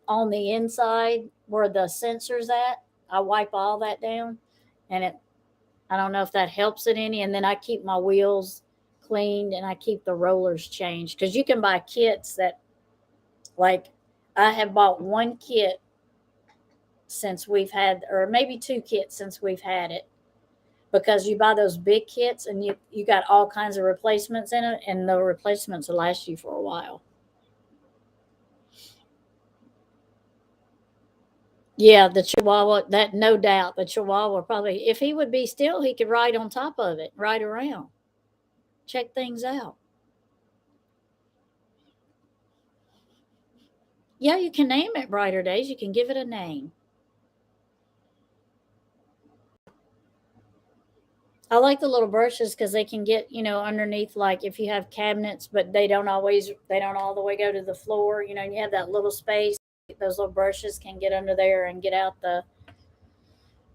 on the inside where the sensor's at. I wipe all that down, and I don't know if that helps it any. And then I keep my wheels cleaned, and I keep the rollers changed, because you can buy kits that, like, I have bought one kit since we've had, or maybe two kits since we've had it, because you buy those big kits and you got all kinds of replacements in it, and the replacements will last you for a while. Yeah, the Chihuahua, that no doubt, the Chihuahua probably, if he would be still, he could ride on top of it, ride around, check things out. Yeah, you can name it Brighter Days. You can give it a name. I like the little brushes because they can get, underneath, like if you have cabinets, but they don't all the way go to the floor, and you have that little space. Those little brushes can get under there and get out the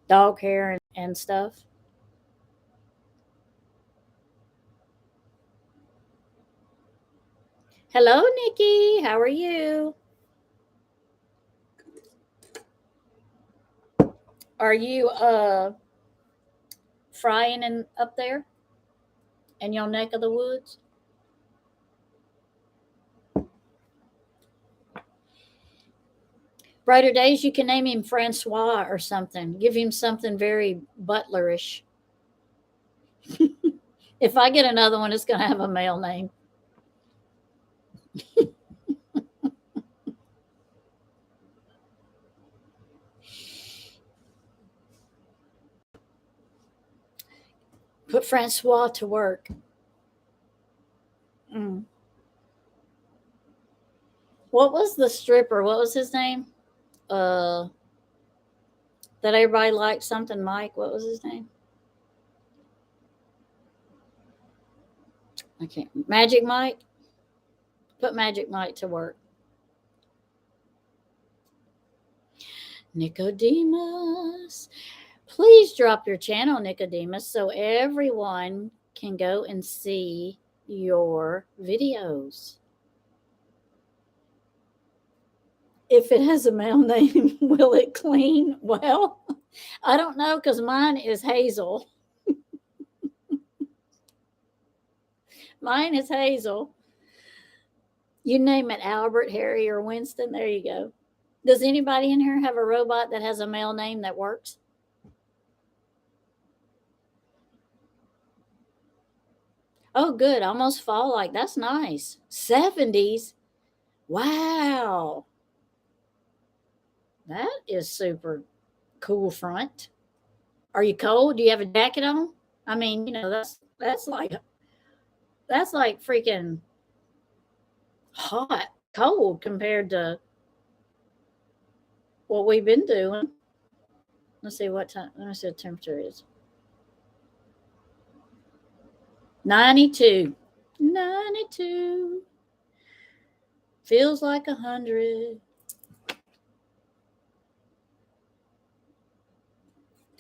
dog hair and stuff. Hello, Nikki. How are you? Are you frying up there in your neck of the woods? Brighter Days, you can name him Francois or something. Give him something very butlerish. If I get another one, it's going to have a male name. Put Francois to work. Mm. What was the stripper? What was his name? Uh, that everybody liked, something Mike. What was his name? I can't. Magic Mike. Put Magic Mike to work. Nicodemus. Please drop your channel, Nicodemus, so everyone can go and see your videos. If it has a male name, will it clean? Well, I don't know, because mine is Hazel. Mine is Hazel. You name it Albert, Harry, or Winston. There you go. Does anybody in here have a robot that has a male name that works? Oh, good. Almost fall like. That's nice. 70s. Wow. That is super cool front. Are you cold? Do you have a jacket on? I mean, that's like freaking hot, cold compared to what we've been doing. Let's see what time. Let me see what the temperature is. 92. 92. Feels like 100.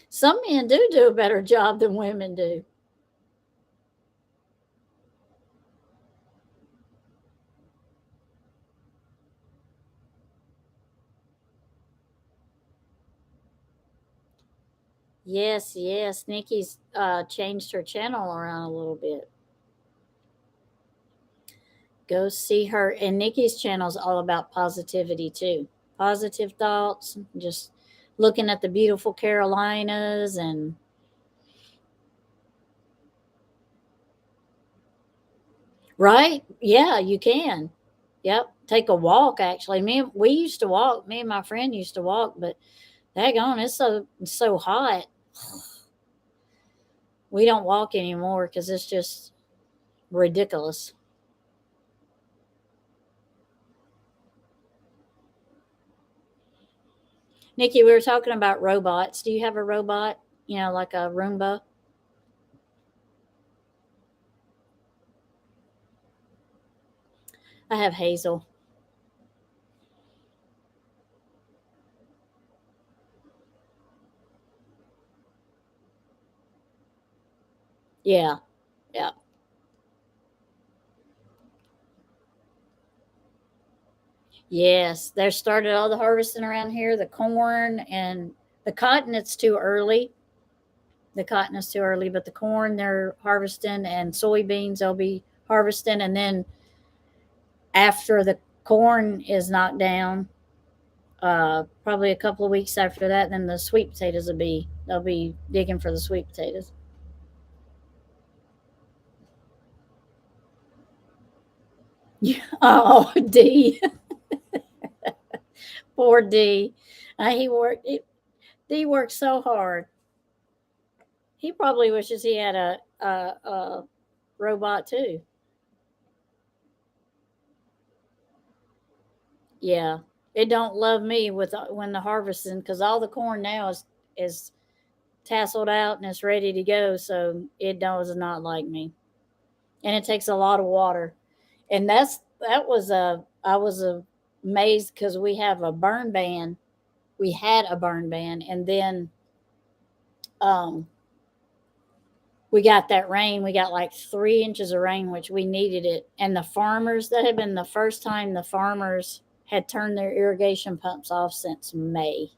Some men do a better job than women do. Yes, yes. Nikki's changed her channel around a little bit. Go see her. And Nikki's channel is all about positivity too. Positive thoughts, just looking at the beautiful Carolinas and right? Yeah, you can. Yep. Take a walk actually. We used to walk. Me and my friend used to walk, but daggone, it's so hot. We don't walk anymore because it's just ridiculous. Nikki, we were talking about robots. Do you have a robot? Like a Roomba? I have Hazel. Yeah, yeah. Yes, they started all the harvesting around here, the corn and the cotton. It's too early. The cotton is too early, but the corn they're harvesting and soybeans they'll be harvesting, and then after the corn is knocked down, probably a couple of weeks after that, then the sweet potatoes they'll be digging for the sweet potatoes. Yeah. Oh, D, poor D. D worked so hard. He probably wishes he had a robot too. Yeah, it don't love me with when the harvesting because all the corn now is tasseled out and it's ready to go, so it does not like me, and it takes a lot of water, and that was a I was amazed because we have a burn ban. We had a burn ban, and then um, we got that rain. We got like 3 inches of rain, which we needed it. And the farmers, that had been the first time the farmers had turned their irrigation pumps off since May.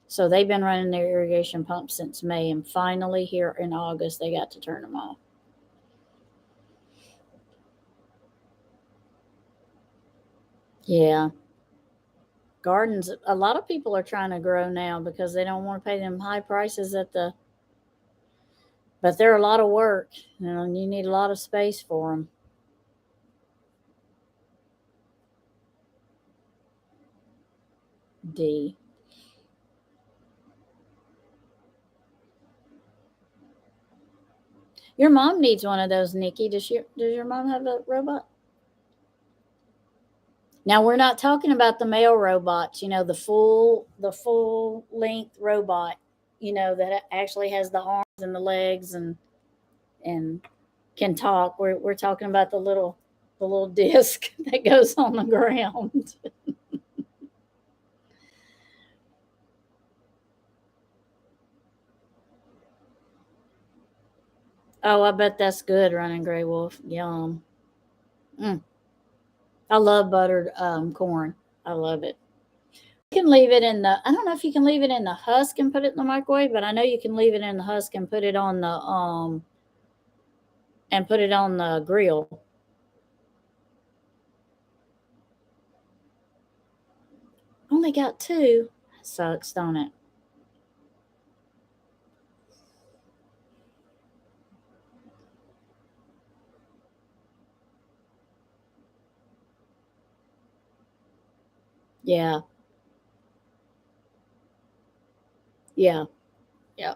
So they've been running their irrigation pumps since May. And finally, here in August, they got to turn them off. Yeah. Gardens, a lot of people are trying to grow now because they don't want to pay them high prices but they're a lot of work. And you need a lot of space for them. D. Your mom needs one of those, Nikki. Does your mom have a robot? Now we're not talking about the male robots, the full length robot, that actually has the arms and the legs and can talk. We're talking about the little disc that goes on the ground. Oh, I bet that's good, running gray wolf. Yum. Mm. I love buttered corn. I love it. You can leave it in the. I don't know if you can leave it in the husk and put it in the microwave, but I know you can leave it in the husk and put it on the grill. Only got two. Sucks, don't it? Yeah, yeah, yeah,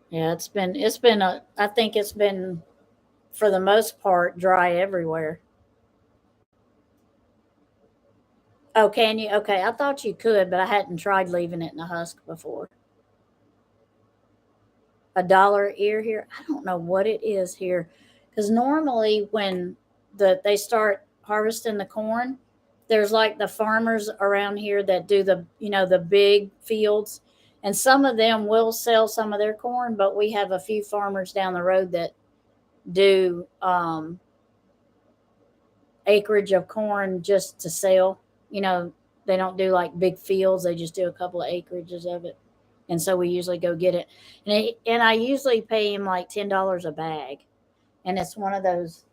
yeah. It's been a. I think it's been for the most part dry everywhere. Oh, can you? Okay, I thought you could, but I hadn't tried leaving it in the husk before. $1 ear here. I don't know what it is here, because normally when they start harvesting the corn, there's like the farmers around here that do the big fields, and some of them will sell some of their corn, but we have a few farmers down the road that do acreage of corn just to sell. You know, they don't do like big fields; they just do a couple of acreages of it, and so we usually go get it. And I usually pay him like $10 a bag, and it's one of those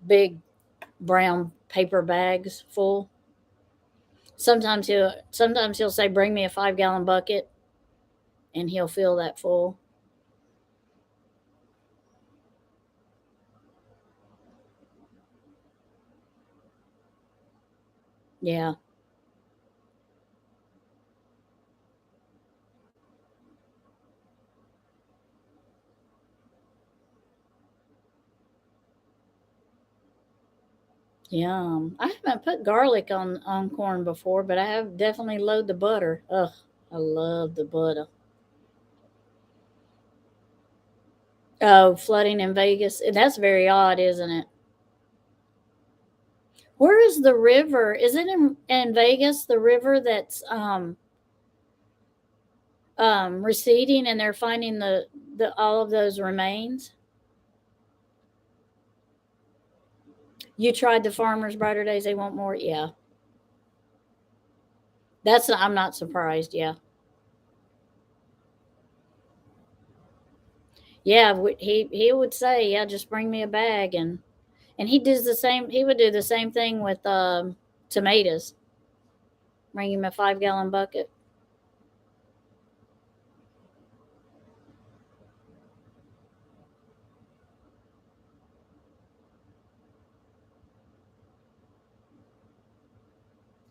big brown paper bags full. Sometimes he'll say, "Bring me a 5 gallon bucket," and he'll fill that full. Yeah, Yum. I haven't put garlic on corn before, but I have definitely load the butter. Ugh, I love the butter. Oh, flooding in Vegas. That's very odd, isn't it? Where is the river? Is it in Vegas, the river that's receding and they're finding the all of those remains? You tried the farmers brighter days, they want more? Yeah. I'm not surprised, yeah. Yeah, he would say, "Yeah, just bring me a bag," and he does the same. He would do the same thing with tomatoes. Bring him a 5 gallon bucket.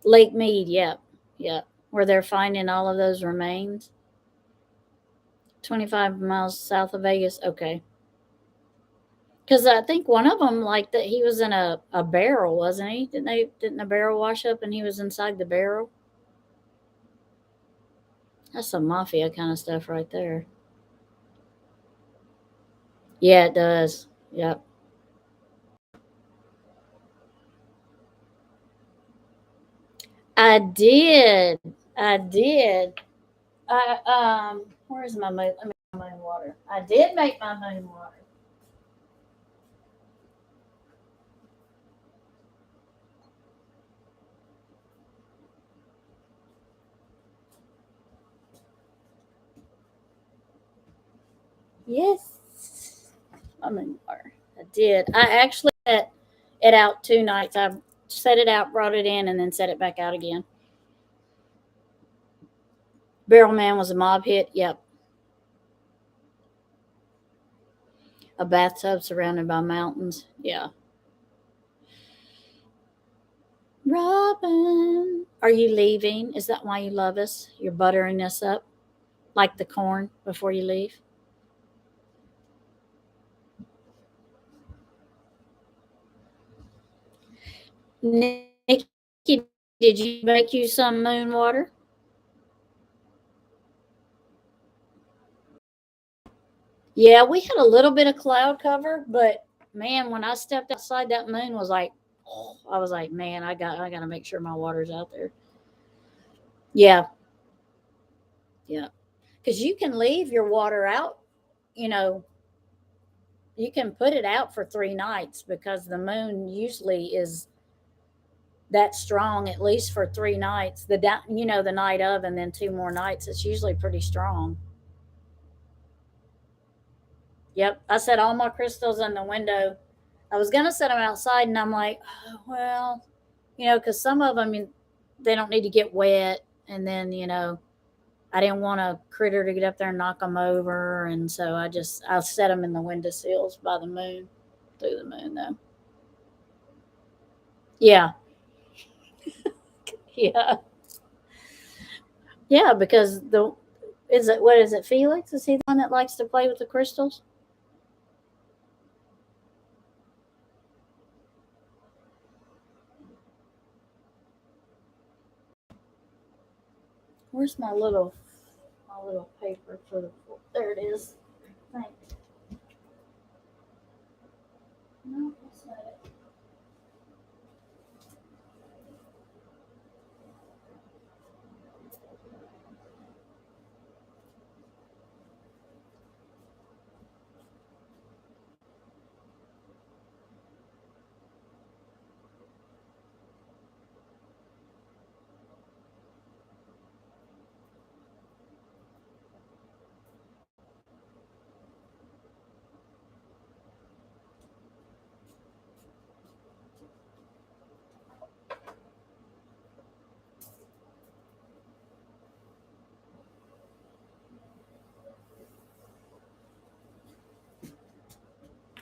Lake Mead, yeah, yeah, where they're finding all of those remains. 25 miles south of Vegas. Okay, because I think one of them, like that, he was in a barrel, wasn't he? Didn't the barrel wash up and he was inside the barrel? That's some mafia kind of stuff right there. Yeah, it does. Yep. I did. I did. Where's my moon? Let me my moon water. I did make my moon water. Yes, my moon water. I did. I actually set it out 2 nights. I set it out, brought it in, and then set it back out again. Barrel Man was a mob hit. Yep. A bathtub surrounded by mountains. Yeah. Robin, are you leaving? Is that why you love us? You're buttering us up like the corn before you leave? Nikki, did you make you some moon water? Yeah, we had a little bit of cloud cover, but man, when I stepped outside, that moon was like, oh, I was like, man, I got to make sure my water's out there. Yeah, yeah, because you can leave your water out. You know, you can put it out for 3 nights because the moon usually is that strong, at least for 3 nights. The night of, and then 2 more nights. It's usually pretty strong. Yep, I set all my crystals in the window. I was gonna set them outside, and I'm like, oh, well, because some of them they don't need to get wet, and then I didn't want a critter to get up there and knock them over, and so I set them in the windowsills by the moon, through the moon though. Yeah, yeah, yeah. Because the is it what is it? Felix, is he the one that likes to play with the crystals? Where's my little paper for the there it is. Thanks. No, that's not it.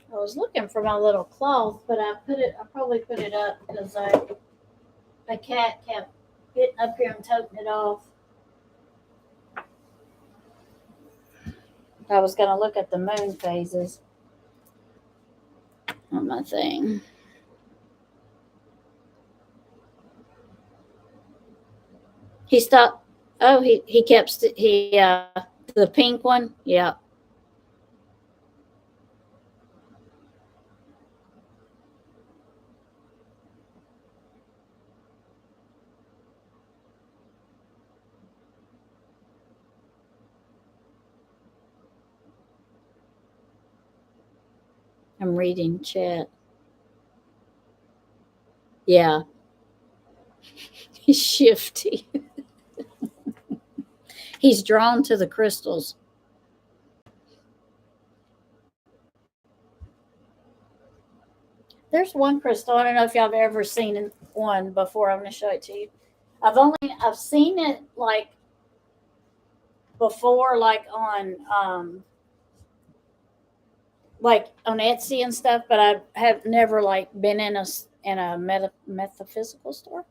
I was looking for my little cloth, but I probably put it up because a cat kept getting up here and toting it off. I was gonna look at the moon phases on my thing. He stopped. Oh, he kept he the pink one. Yeah, I'm reading chat. Yeah, he's shifty. He's drawn to the crystals. There's one crystal. I don't know if y'all have ever seen one before. I'm going to show it to you. I've seen it before, like on Etsy and stuff, but I have never been in a metaphysical store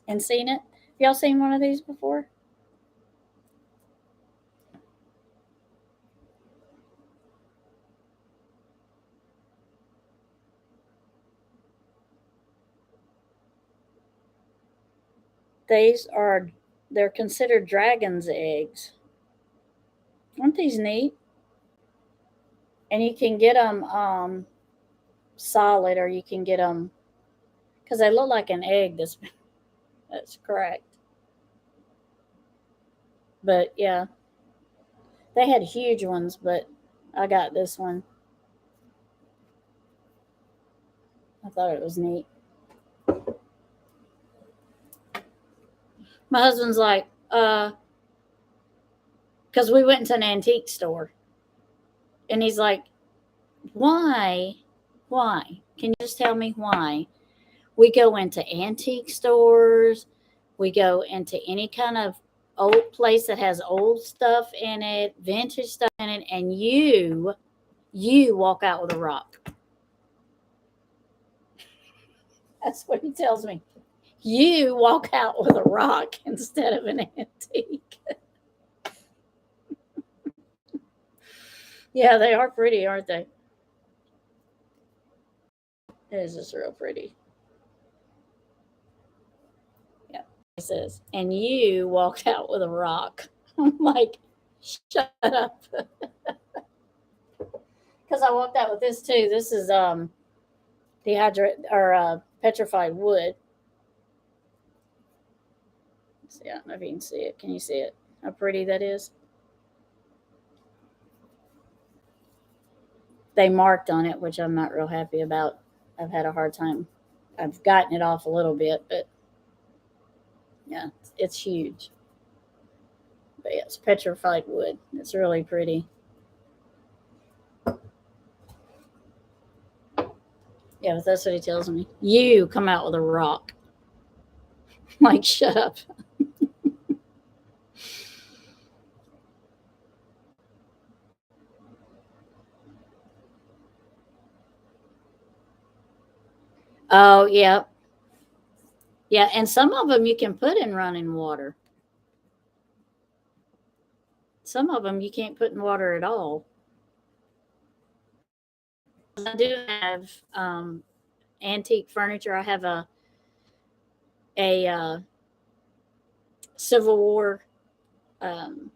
and seen it. Y'all seen one of these before? These are they're considered dragon's eggs. Aren't these neat? And you can get them solid, or you can get them because they look like an egg. That's correct. But yeah, they had huge ones, but I got this one. I thought it was neat. My husband's like, because we went to an antique store, and he's like, why? Why? Can you just tell me why? We go into antique stores, we go into any kind of old place that has old stuff in it, vintage stuff in it, and you walk out with a rock. That's what he tells me. You walk out with a rock instead of an antique. Yeah, they are pretty, aren't they? It is just real pretty. Yeah. It says, and you walked out with a rock. I'm like, shut up. Because I walked out with this too. This is dehydrate or petrified wood. Let's see, I don't know if you can see it. Can you see it? How pretty that is? They marked on it, which I'm not real happy about. I've had a hard time. I've gotten it off a little bit, but yeah, it's huge. But yeah, it's petrified wood. It's really pretty. Yeah, but that's what he tells me. You come out with a rock. Like, shut up. Oh, yeah. Yeah, and some of them you can put in running water. Some of them you can't put in water at all. I do have antique furniture. I have a Civil War um,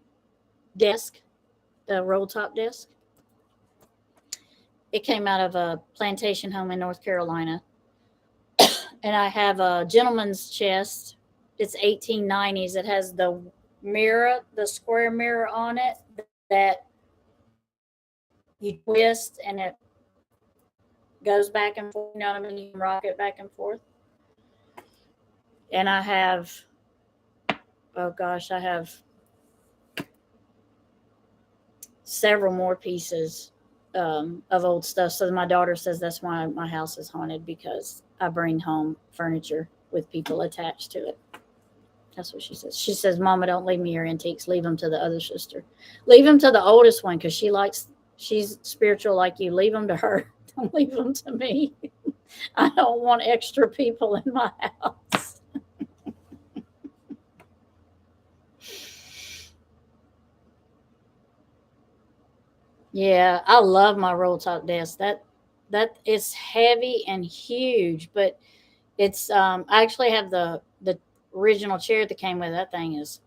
desk, the roll top desk. It came out of a plantation home in North Carolina. And I have a gentleman's chest. It's 1890s. It has the mirror, the square mirror on it that you twist and it goes back and forth. You know what I mean? You can rock it back and forth. And I have, oh gosh, I have several more pieces of old stuff. So my daughter says that's why my house is haunted, because I bring home furniture with people attached to it. That's what she says. She says, Mama, don't leave me your antiques. Leave them to the other sister. Leave them to the oldest one because she's spiritual like you. Leave them to her. Don't leave them to me. I don't want extra people in my house. Yeah, I love my roll top desk. That is heavy and huge, but it's I actually have the original chair that came with that thing is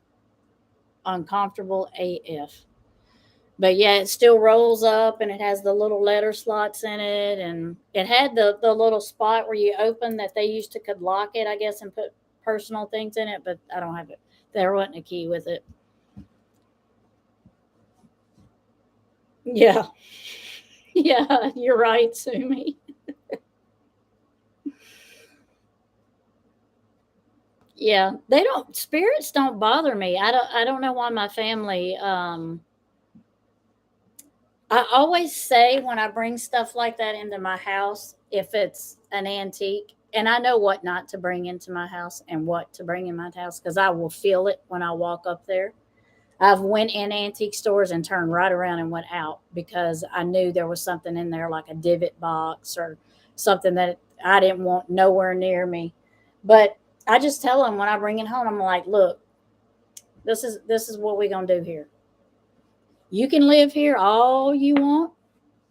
uncomfortable AF. But yeah, it still rolls up and it has the little letter slots in it, and it had the little spot where you open that they used to could lock it, I guess, and put personal things in it, but I don't have it. There wasn't a key with it. Yeah. Yeah, you're right, Sumi. Yeah. Spirits don't bother me. I don't know why my family I always say when I bring stuff like that into my house, if it's an antique, and I know what not to bring into my house and what to bring in my house because I will feel it when I walk up there. I've went in antique stores and turned right around and went out because I knew there was something in there like a divot box or something that I didn't want nowhere near me. But I just tell them when I bring it home, I'm like, look, this is what we're gonna do here. You can live here all you want.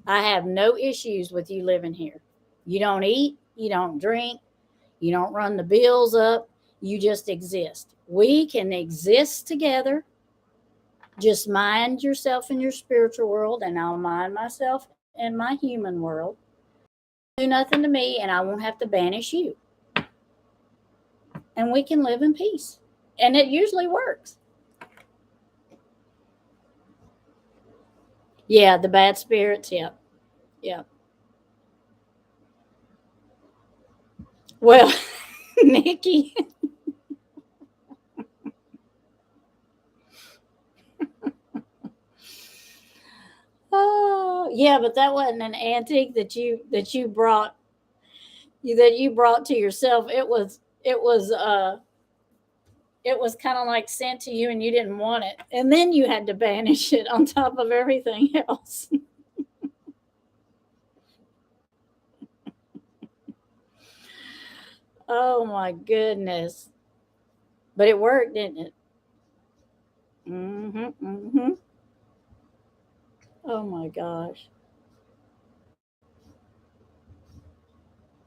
I have no issues with you living here. You don't eat, you don't drink, you don't run the bills up, you just exist. We can exist together. Just mind yourself in your spiritual world, and I'll mind myself in my human world. Do nothing to me, and I won't have to banish you. And we can live in peace. And it usually works. Yeah, the bad spirits. Yeah. Yeah. Well, Nikki. Oh, yeah, but that wasn't an antique that you brought to yourself. It was kind of like sent to you and you didn't want it. And then you had to banish it on top of everything else. Oh my goodness. But it worked, didn't it? Mhm. Mhm. Oh my gosh.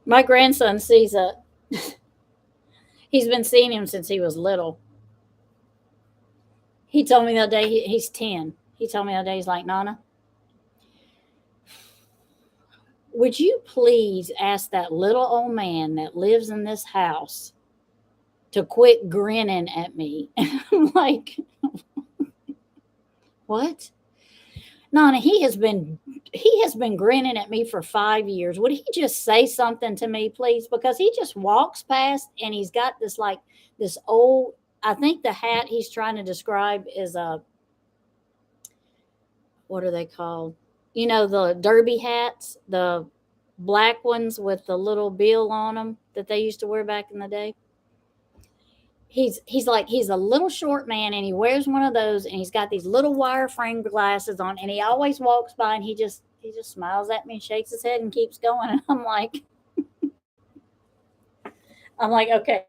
My grandson sees a he's been seeing him since he was little. He told me the other day he's 10. He told me the other day he's like, "Nana, would you please ask that little old man that lives in this house to quit grinning at me?" I'm like, "What?" Nana, he has been grinning at me for 5 years. Would he just say something to me, please? Because he just walks past and he's got this old. I think the hat he's trying to describe is a, what are they called? The derby hats, the black ones with the little bill on them that they used to wear back in the day. He's a little short man and he wears one of those and he's got these little wire frame glasses on and he always walks by and he just smiles at me and shakes his head and keeps going, and I'm like, okay,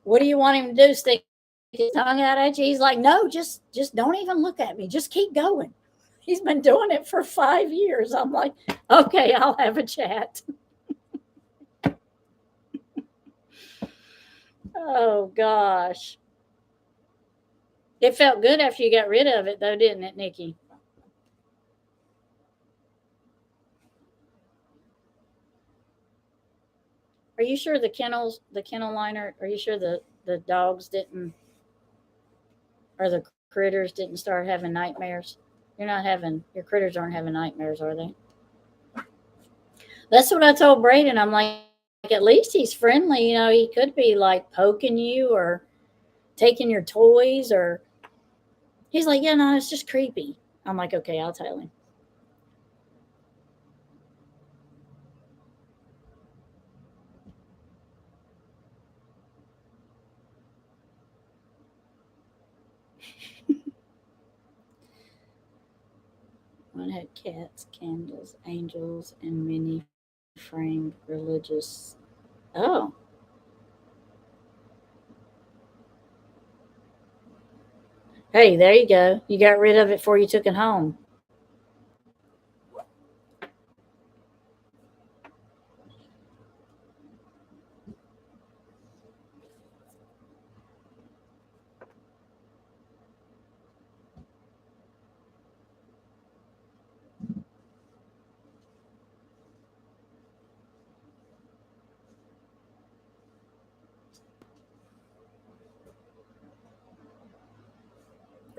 what do you want him to do, stick his tongue out at you? He's like, no, just don't even look at me, just keep going. He's been doing it for 5 years. I'm like, okay, I'll have a chat. Oh gosh, it felt good after you got rid of it though, didn't it, Nikki? Are you sure the kennel liner? Are you sure the dogs didn't, or the critters didn't start having nightmares? Your critters aren't having nightmares, are they? That's what I told Braden. I'm like, at least he's friendly. He could be like poking you or taking your toys, or he's like, yeah, no, it's just creepy. I'm like, okay, I'll tell him. One had cats, candles, angels, and many framed religious. Oh, hey, there you go. You got rid of it before you took it home.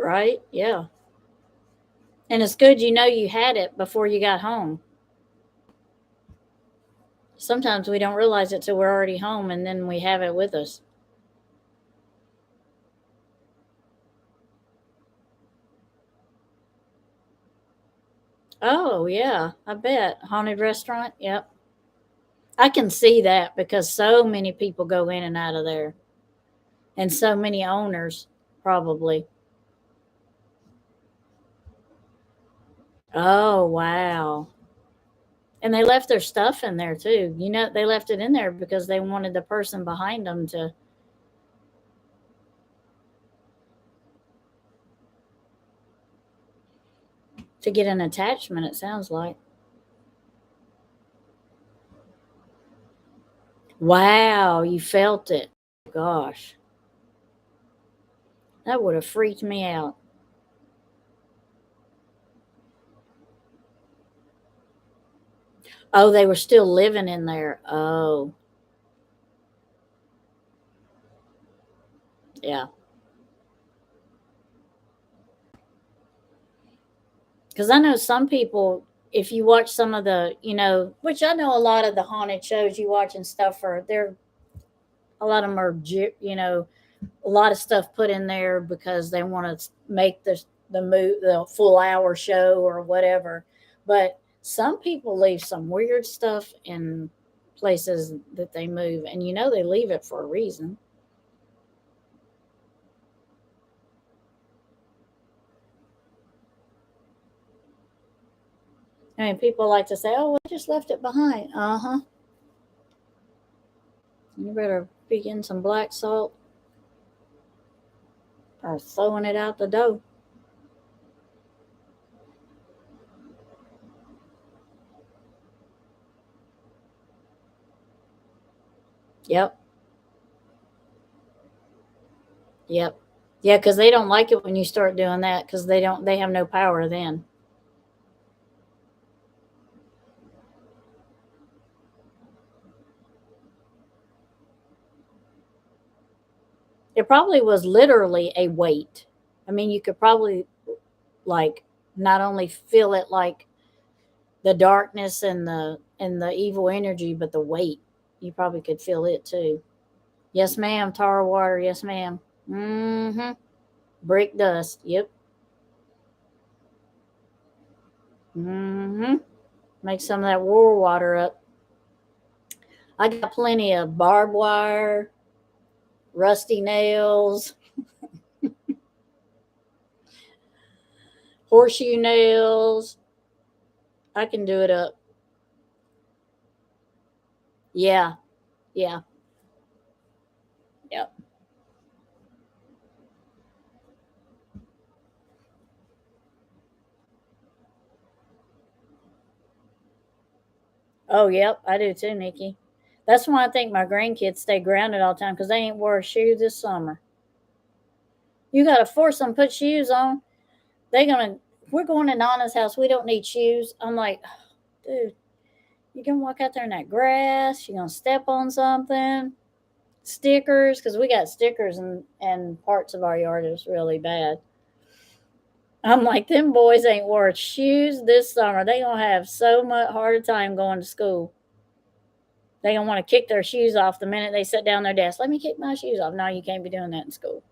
Right? Yeah. And it's good you know you had it before you got home. Sometimes we don't realize it till we're already home and then we have it with us. Oh, yeah. I bet. Haunted restaurant? Yep. I can see that because so many people go in and out of there and so many owners, probably. Oh, wow. And they left their stuff in there too. You know, they left it in there because they wanted the person behind them to get an attachment, it sounds like. Wow, you felt it. Gosh, that would have freaked me out. Oh, they were still living in there. Oh, yeah. Because I know some people, if you watch some of the, which I know a lot of the haunted shows you watch and stuff are, they're, a lot of them are, a lot of stuff put in there because they want to make the full hour show or whatever. But some people leave some weird stuff in places that they move, and they leave it for a reason. I mean, people like to say, "Oh, well, I just left it behind." Uh huh. You better be getting some black salt or throwing it out the door. Yep. Yep. Yeah, because they don't like it when you start doing that because they have no power then. It probably was literally a weight. I mean, you could probably like not only feel it like the darkness and the evil energy, but the weight. You probably could feel it too. Yes, ma'am. Tar water. Yes, ma'am. Mm-hmm. Brick dust. Yep. Mm-hmm. Make some of that war water up. I got plenty of barbed wire, rusty nails, horseshoe nails. I can do it up. Yeah. Yeah. Yep. Oh, yep. I do too, Nikki. That's why I think my grandkids stay grounded all the time because they ain't wore a shoe this summer. You got to force them to put shoes on. They gonna. We're going to Nana's house. We don't need shoes. I'm like, dude, you gonna walk out there in that grass? You gonna step on something? Stickers, because we got stickers and parts of our yard is really bad. I'm like, them boys ain't wore shoes this summer. They gonna have so much harder time going to school. They gonna want to kick their shoes off the minute they sit down their desk. Let me kick my shoes off. No, you can't be doing that in school.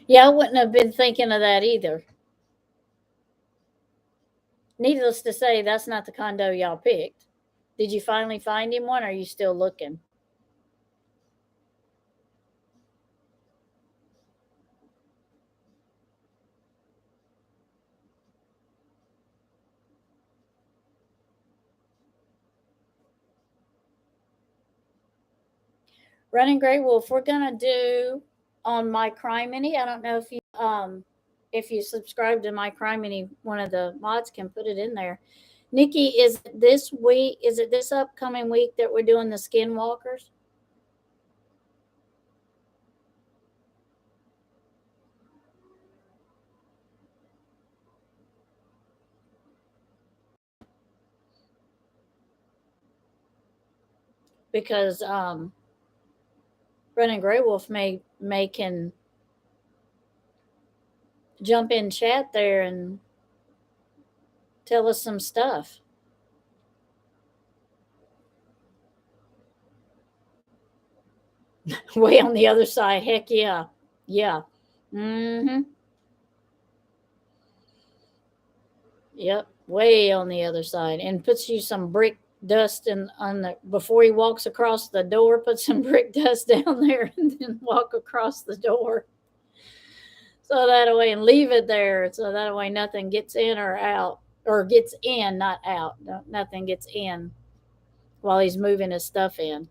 Yeah, I wouldn't have been thinking of that either. Needless to say, that's not the condo y'all picked. Did you finally find him one, or are you still looking? Running Gray Wolf, we're gonna do on My Criminy. I don't know if you subscribe to My Criminy, one of the mods can put it in there. Nikki, is it this week? Is it this upcoming week that we're doing the Skinwalkers? because Running Grey Wolf may can jump in chat there and tell us some stuff. Way on the other side. Heck yeah. Yeah. Mm-hmm. Yep. Way on the other side. And puts you some brick dust in on the before he walks across the door, put some brick dust down there and then walk across the door. So that way and leave it there. So that way nothing gets in or out. Or gets in, not out. Nothing gets in while he's moving his stuff in.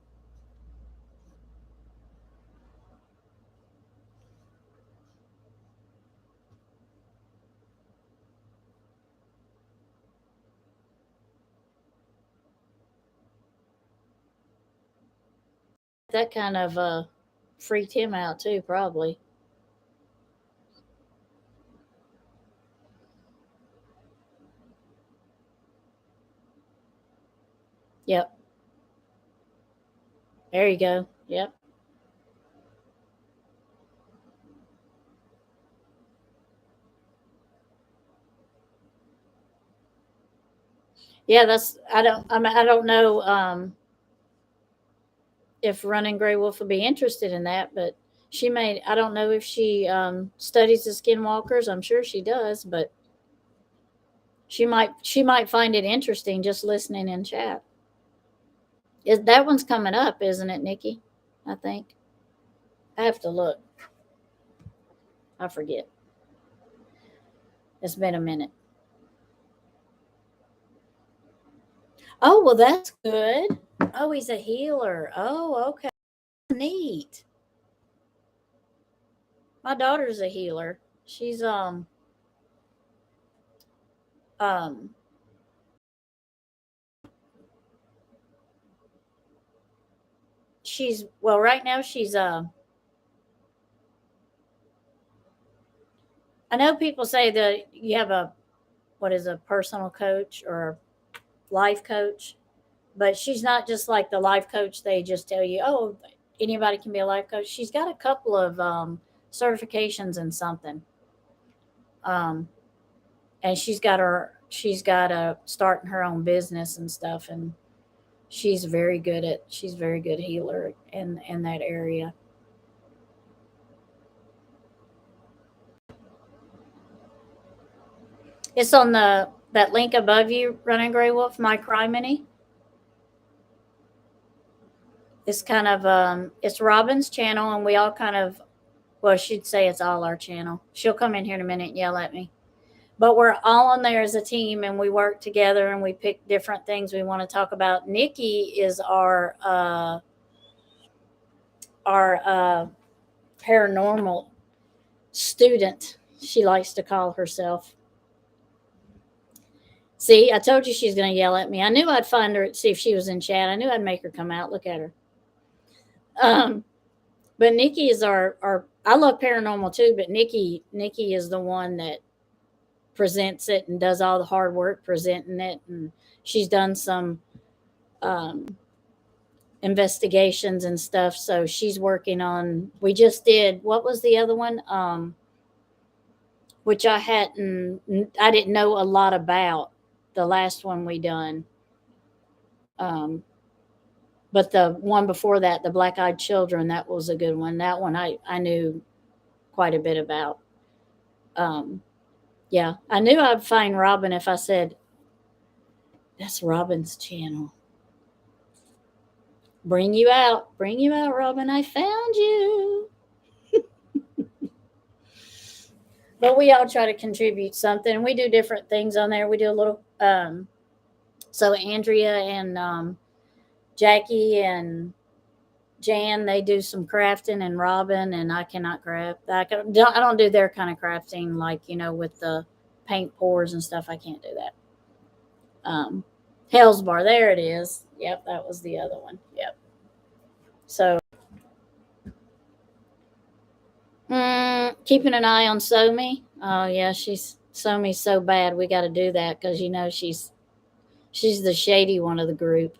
That kind of freaked him out too, probably. Yep. There you go. Yep. Yeah, that's I don't know if Running Gray Wolf would be interested in that, but she may. I don't know if she studies the skinwalkers. I'm sure she does, but she might find it interesting just listening in chat. Is that one's coming up, isn't it, Nikki? I think I have to look. I forget. It's been a minute. Oh well, that's good. Oh, he's a healer. Oh, okay, neat. My daughter's a healer. She's um she's well right now she's I know people say that you have a what is a personal coach or life coach, but she's not just like the life coach. They just tell you, oh, anybody can be a life coach. She's got a couple of certifications in something, um, and she's got a starting her own business and stuff, and she's very good healer in that area. It's on the that link above you, Running Gray Wolf, My Criminy. It's kind of it's Robin's channel, and we all kind of well, she'd say it's all our channel. She'll come in here in a minute and yell at me. But we're all on there as a team, and we work together, and we pick different things we want to talk about. Nikki is our paranormal student. She likes to call herself. See, I told you she's going to yell at me. I knew I'd find her, see if she was in chat. I knew I'd make her come out. Look at her. But Nikki is our I love paranormal too, but Nikki is the one that presents it and does all the hard work presenting it, and she's done some investigations and stuff. So she's working on. We just did what was the other one, which I didn't know a lot about the last one we done. But the one before that, the Black Eyed Children, that was a good one. That one I knew quite a bit about. Yeah, I knew I'd find Robin if I said, that's Robin's channel. Bring you out, Robin. I found you. But we all try to contribute something. We do different things on there. We do a little, so Andrea and Jackie and Jan, they do some crafting, and Robin and I cannot craft. I don't do their kind of crafting, like with the paint pours and stuff. I can't do that. Hell's Bar, there it is. Yep, that was the other one. Yep. So, keeping an eye on Somi. Oh yeah, Somi's so bad. We got to do that because she's the shady one of the group.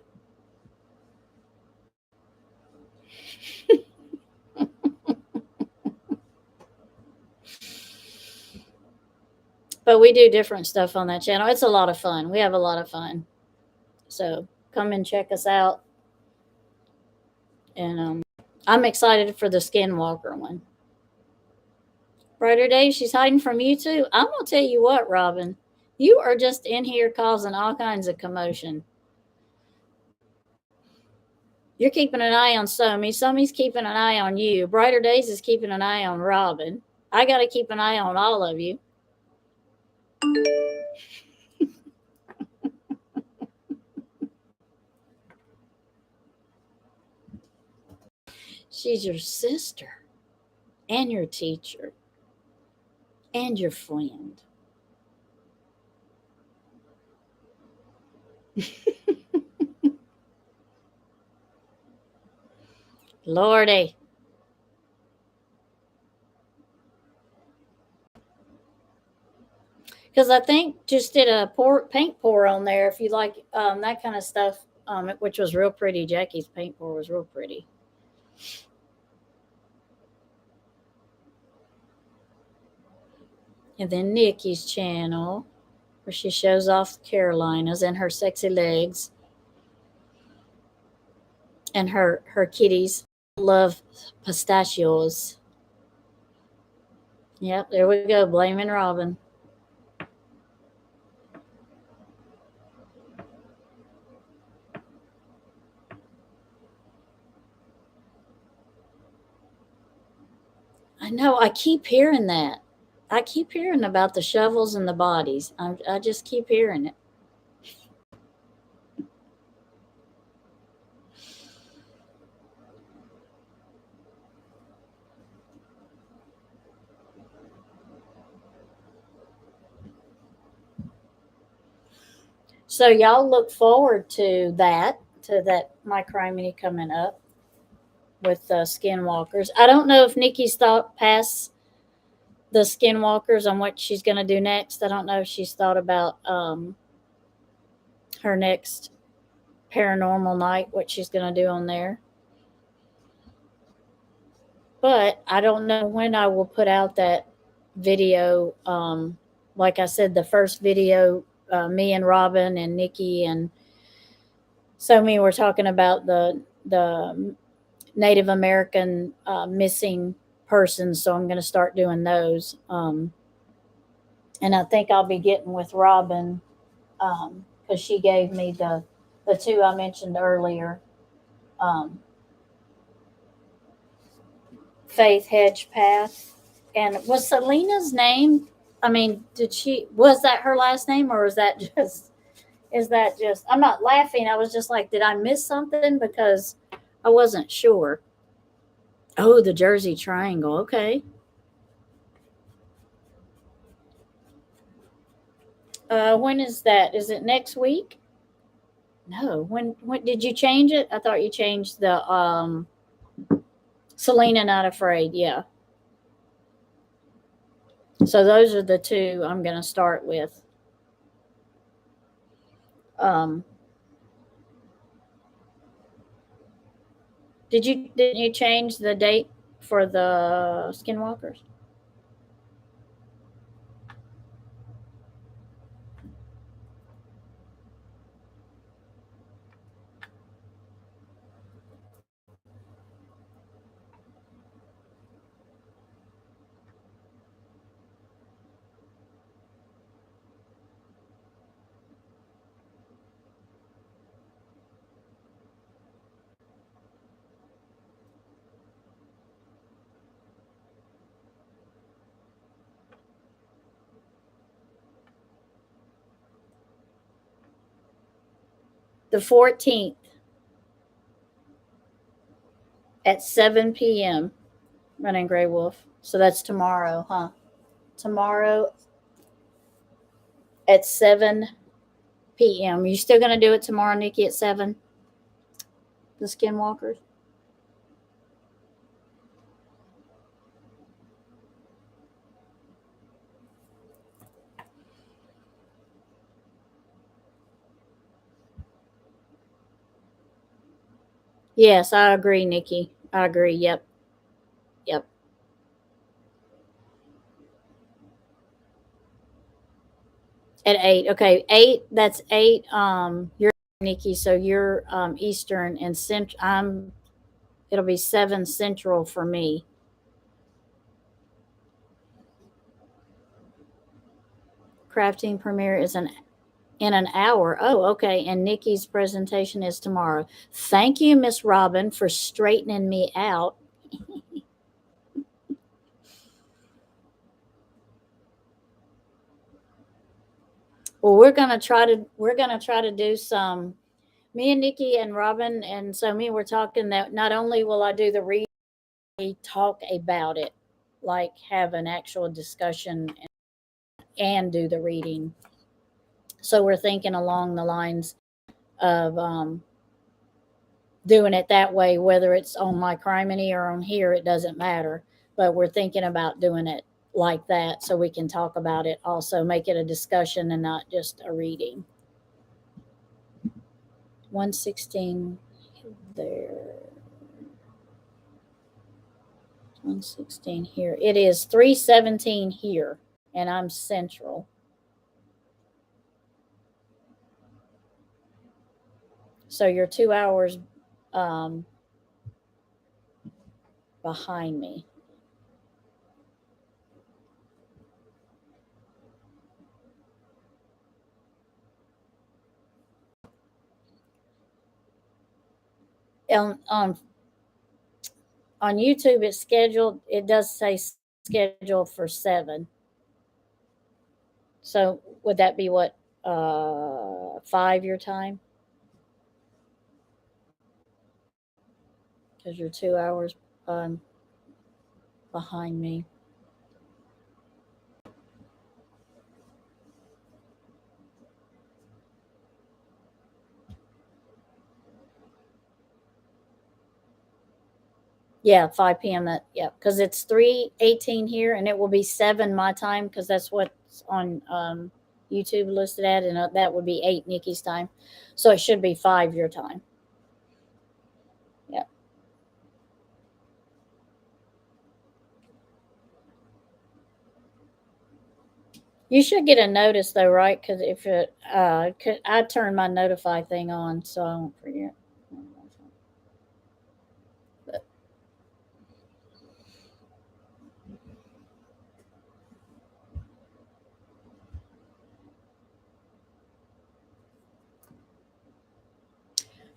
But we do different stuff on that channel. It's a lot of fun. We have a lot of fun. So come and check us out. And I'm excited for the Skinwalker one. Brighter Days, she's hiding from you too. I'm going to tell you what, Robin. You are just in here causing all kinds of commotion. You're keeping an eye on Somi. Somi's keeping an eye on you. Brighter Days is keeping an eye on Robin. I got to keep an eye on all of you. She's your sister and your teacher and your friend. Lordy. Because I think just did a paint pour on there if you like that kind of stuff, which was real pretty. Jackie's paint pour was real pretty. And then Nikki's channel, where she shows off the Carolinas and her sexy legs. And her kitties love pistachios. Yep, there we go, blaming Robin. I know, I keep hearing that. I keep hearing about the shovels and the bodies. I just keep hearing it. So y'all look forward to that My Crime Mini coming up with Skinwalkers. I don't know if Nikki's thought past the Skinwalkers on what she's going to do next. I don't know if she's thought about her next paranormal night, what she's going to do on there. But I don't know when I will put out that video. Like I said, the first video, me and Robin and Nikki and Somi were talking about the Native American missing persons. So I'm going to start doing those. And I think I'll be getting with Robin because she gave me the two I mentioned earlier. Faith Hedge Path. And was Selena's name? I mean, was that her last name, or is that just, I'm not laughing. I was just like, did I miss something? Because I wasn't sure. Oh, the Jersey Triangle. Okay. When is that? Is it next week? No. When did you change it? I thought you changed the Selena Not Afraid. Yeah. So those are the two I'm going to start with. Didn't you change the date for the Skinwalkers? The 14th at 7 p.m. Running Gray Wolf. So that's tomorrow, huh? Tomorrow at 7 p.m. You still going to do it tomorrow, Nikki, at 7? The Skinwalkers? Yes, I agree, Nikki. I agree. Yep. Yep. At 8. Okay, 8. That's 8. You're Nikki, so you're Eastern and Central. It'll be 7 Central for me. Crafting premiere is in an hour. Oh, okay. And Nikki's presentation is tomorrow. Thank you, Miss Robin, for straightening me out. Well, we're gonna try to do some. Me and Nikki and Robin and so me we're talking that not only will I do the read, we talk about it, like have an actual discussion and do the reading. So we're thinking along the lines of doing it that way, whether it's on my criminy or on here, it doesn't matter. But we're thinking about doing it like that so we can talk about it also, make it a discussion and not just a reading. 116 there. 116 here. It is 317 here, and I'm central. So you're 2 hours um, behind me. On, on on YouTube, it's scheduled. It does say scheduled for 7. So would that be what 5 your time? Because you're 2 hours um, behind me. Yeah, 5 p.m. That yeah, because it's 3:18 here, and it will be 7 my time because that's what's on YouTube listed at, and that would be 8 Nikki's time. So it should be 5 your time. Yeah, you should get a notice though, right? Because if it, I turn my notify thing on so I won't forget. But,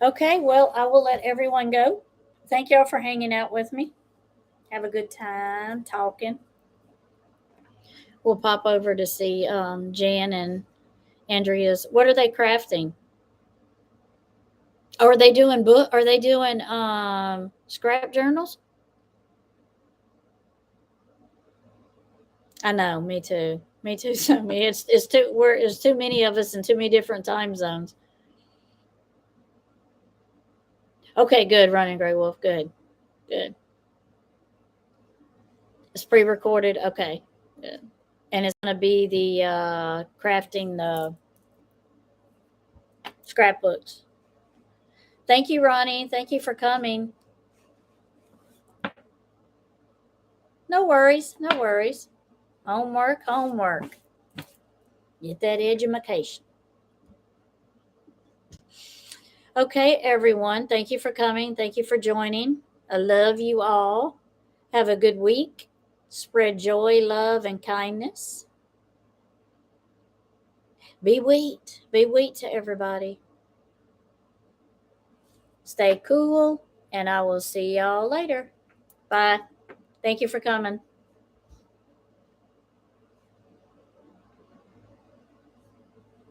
okay, well, I will let everyone go. Thank y'all for hanging out with me. Have a good time talking. We'll pop over to see Jan and Andrea's. What are they crafting? Are they doing book? Are they doing scrap journals? I know. Me too. Me too. So me, it's too many of us in too many different time zones. Okay, good. Running Gray Wolf. Good. Good. It's pre-recorded. Okay. Good. And it's gonna be the crafting the scrapbooks. Thank you, Ronnie. Thank you for coming. No worries. No worries. Homework. Homework. Get that education. Okay, everyone. Thank you for coming. Thank you for joining. I love you all. Have a good week. Spread joy, love, and kindness. Be wheat. Be wheat to everybody. Stay cool, and I will see y'all later. Bye. Thank you for coming.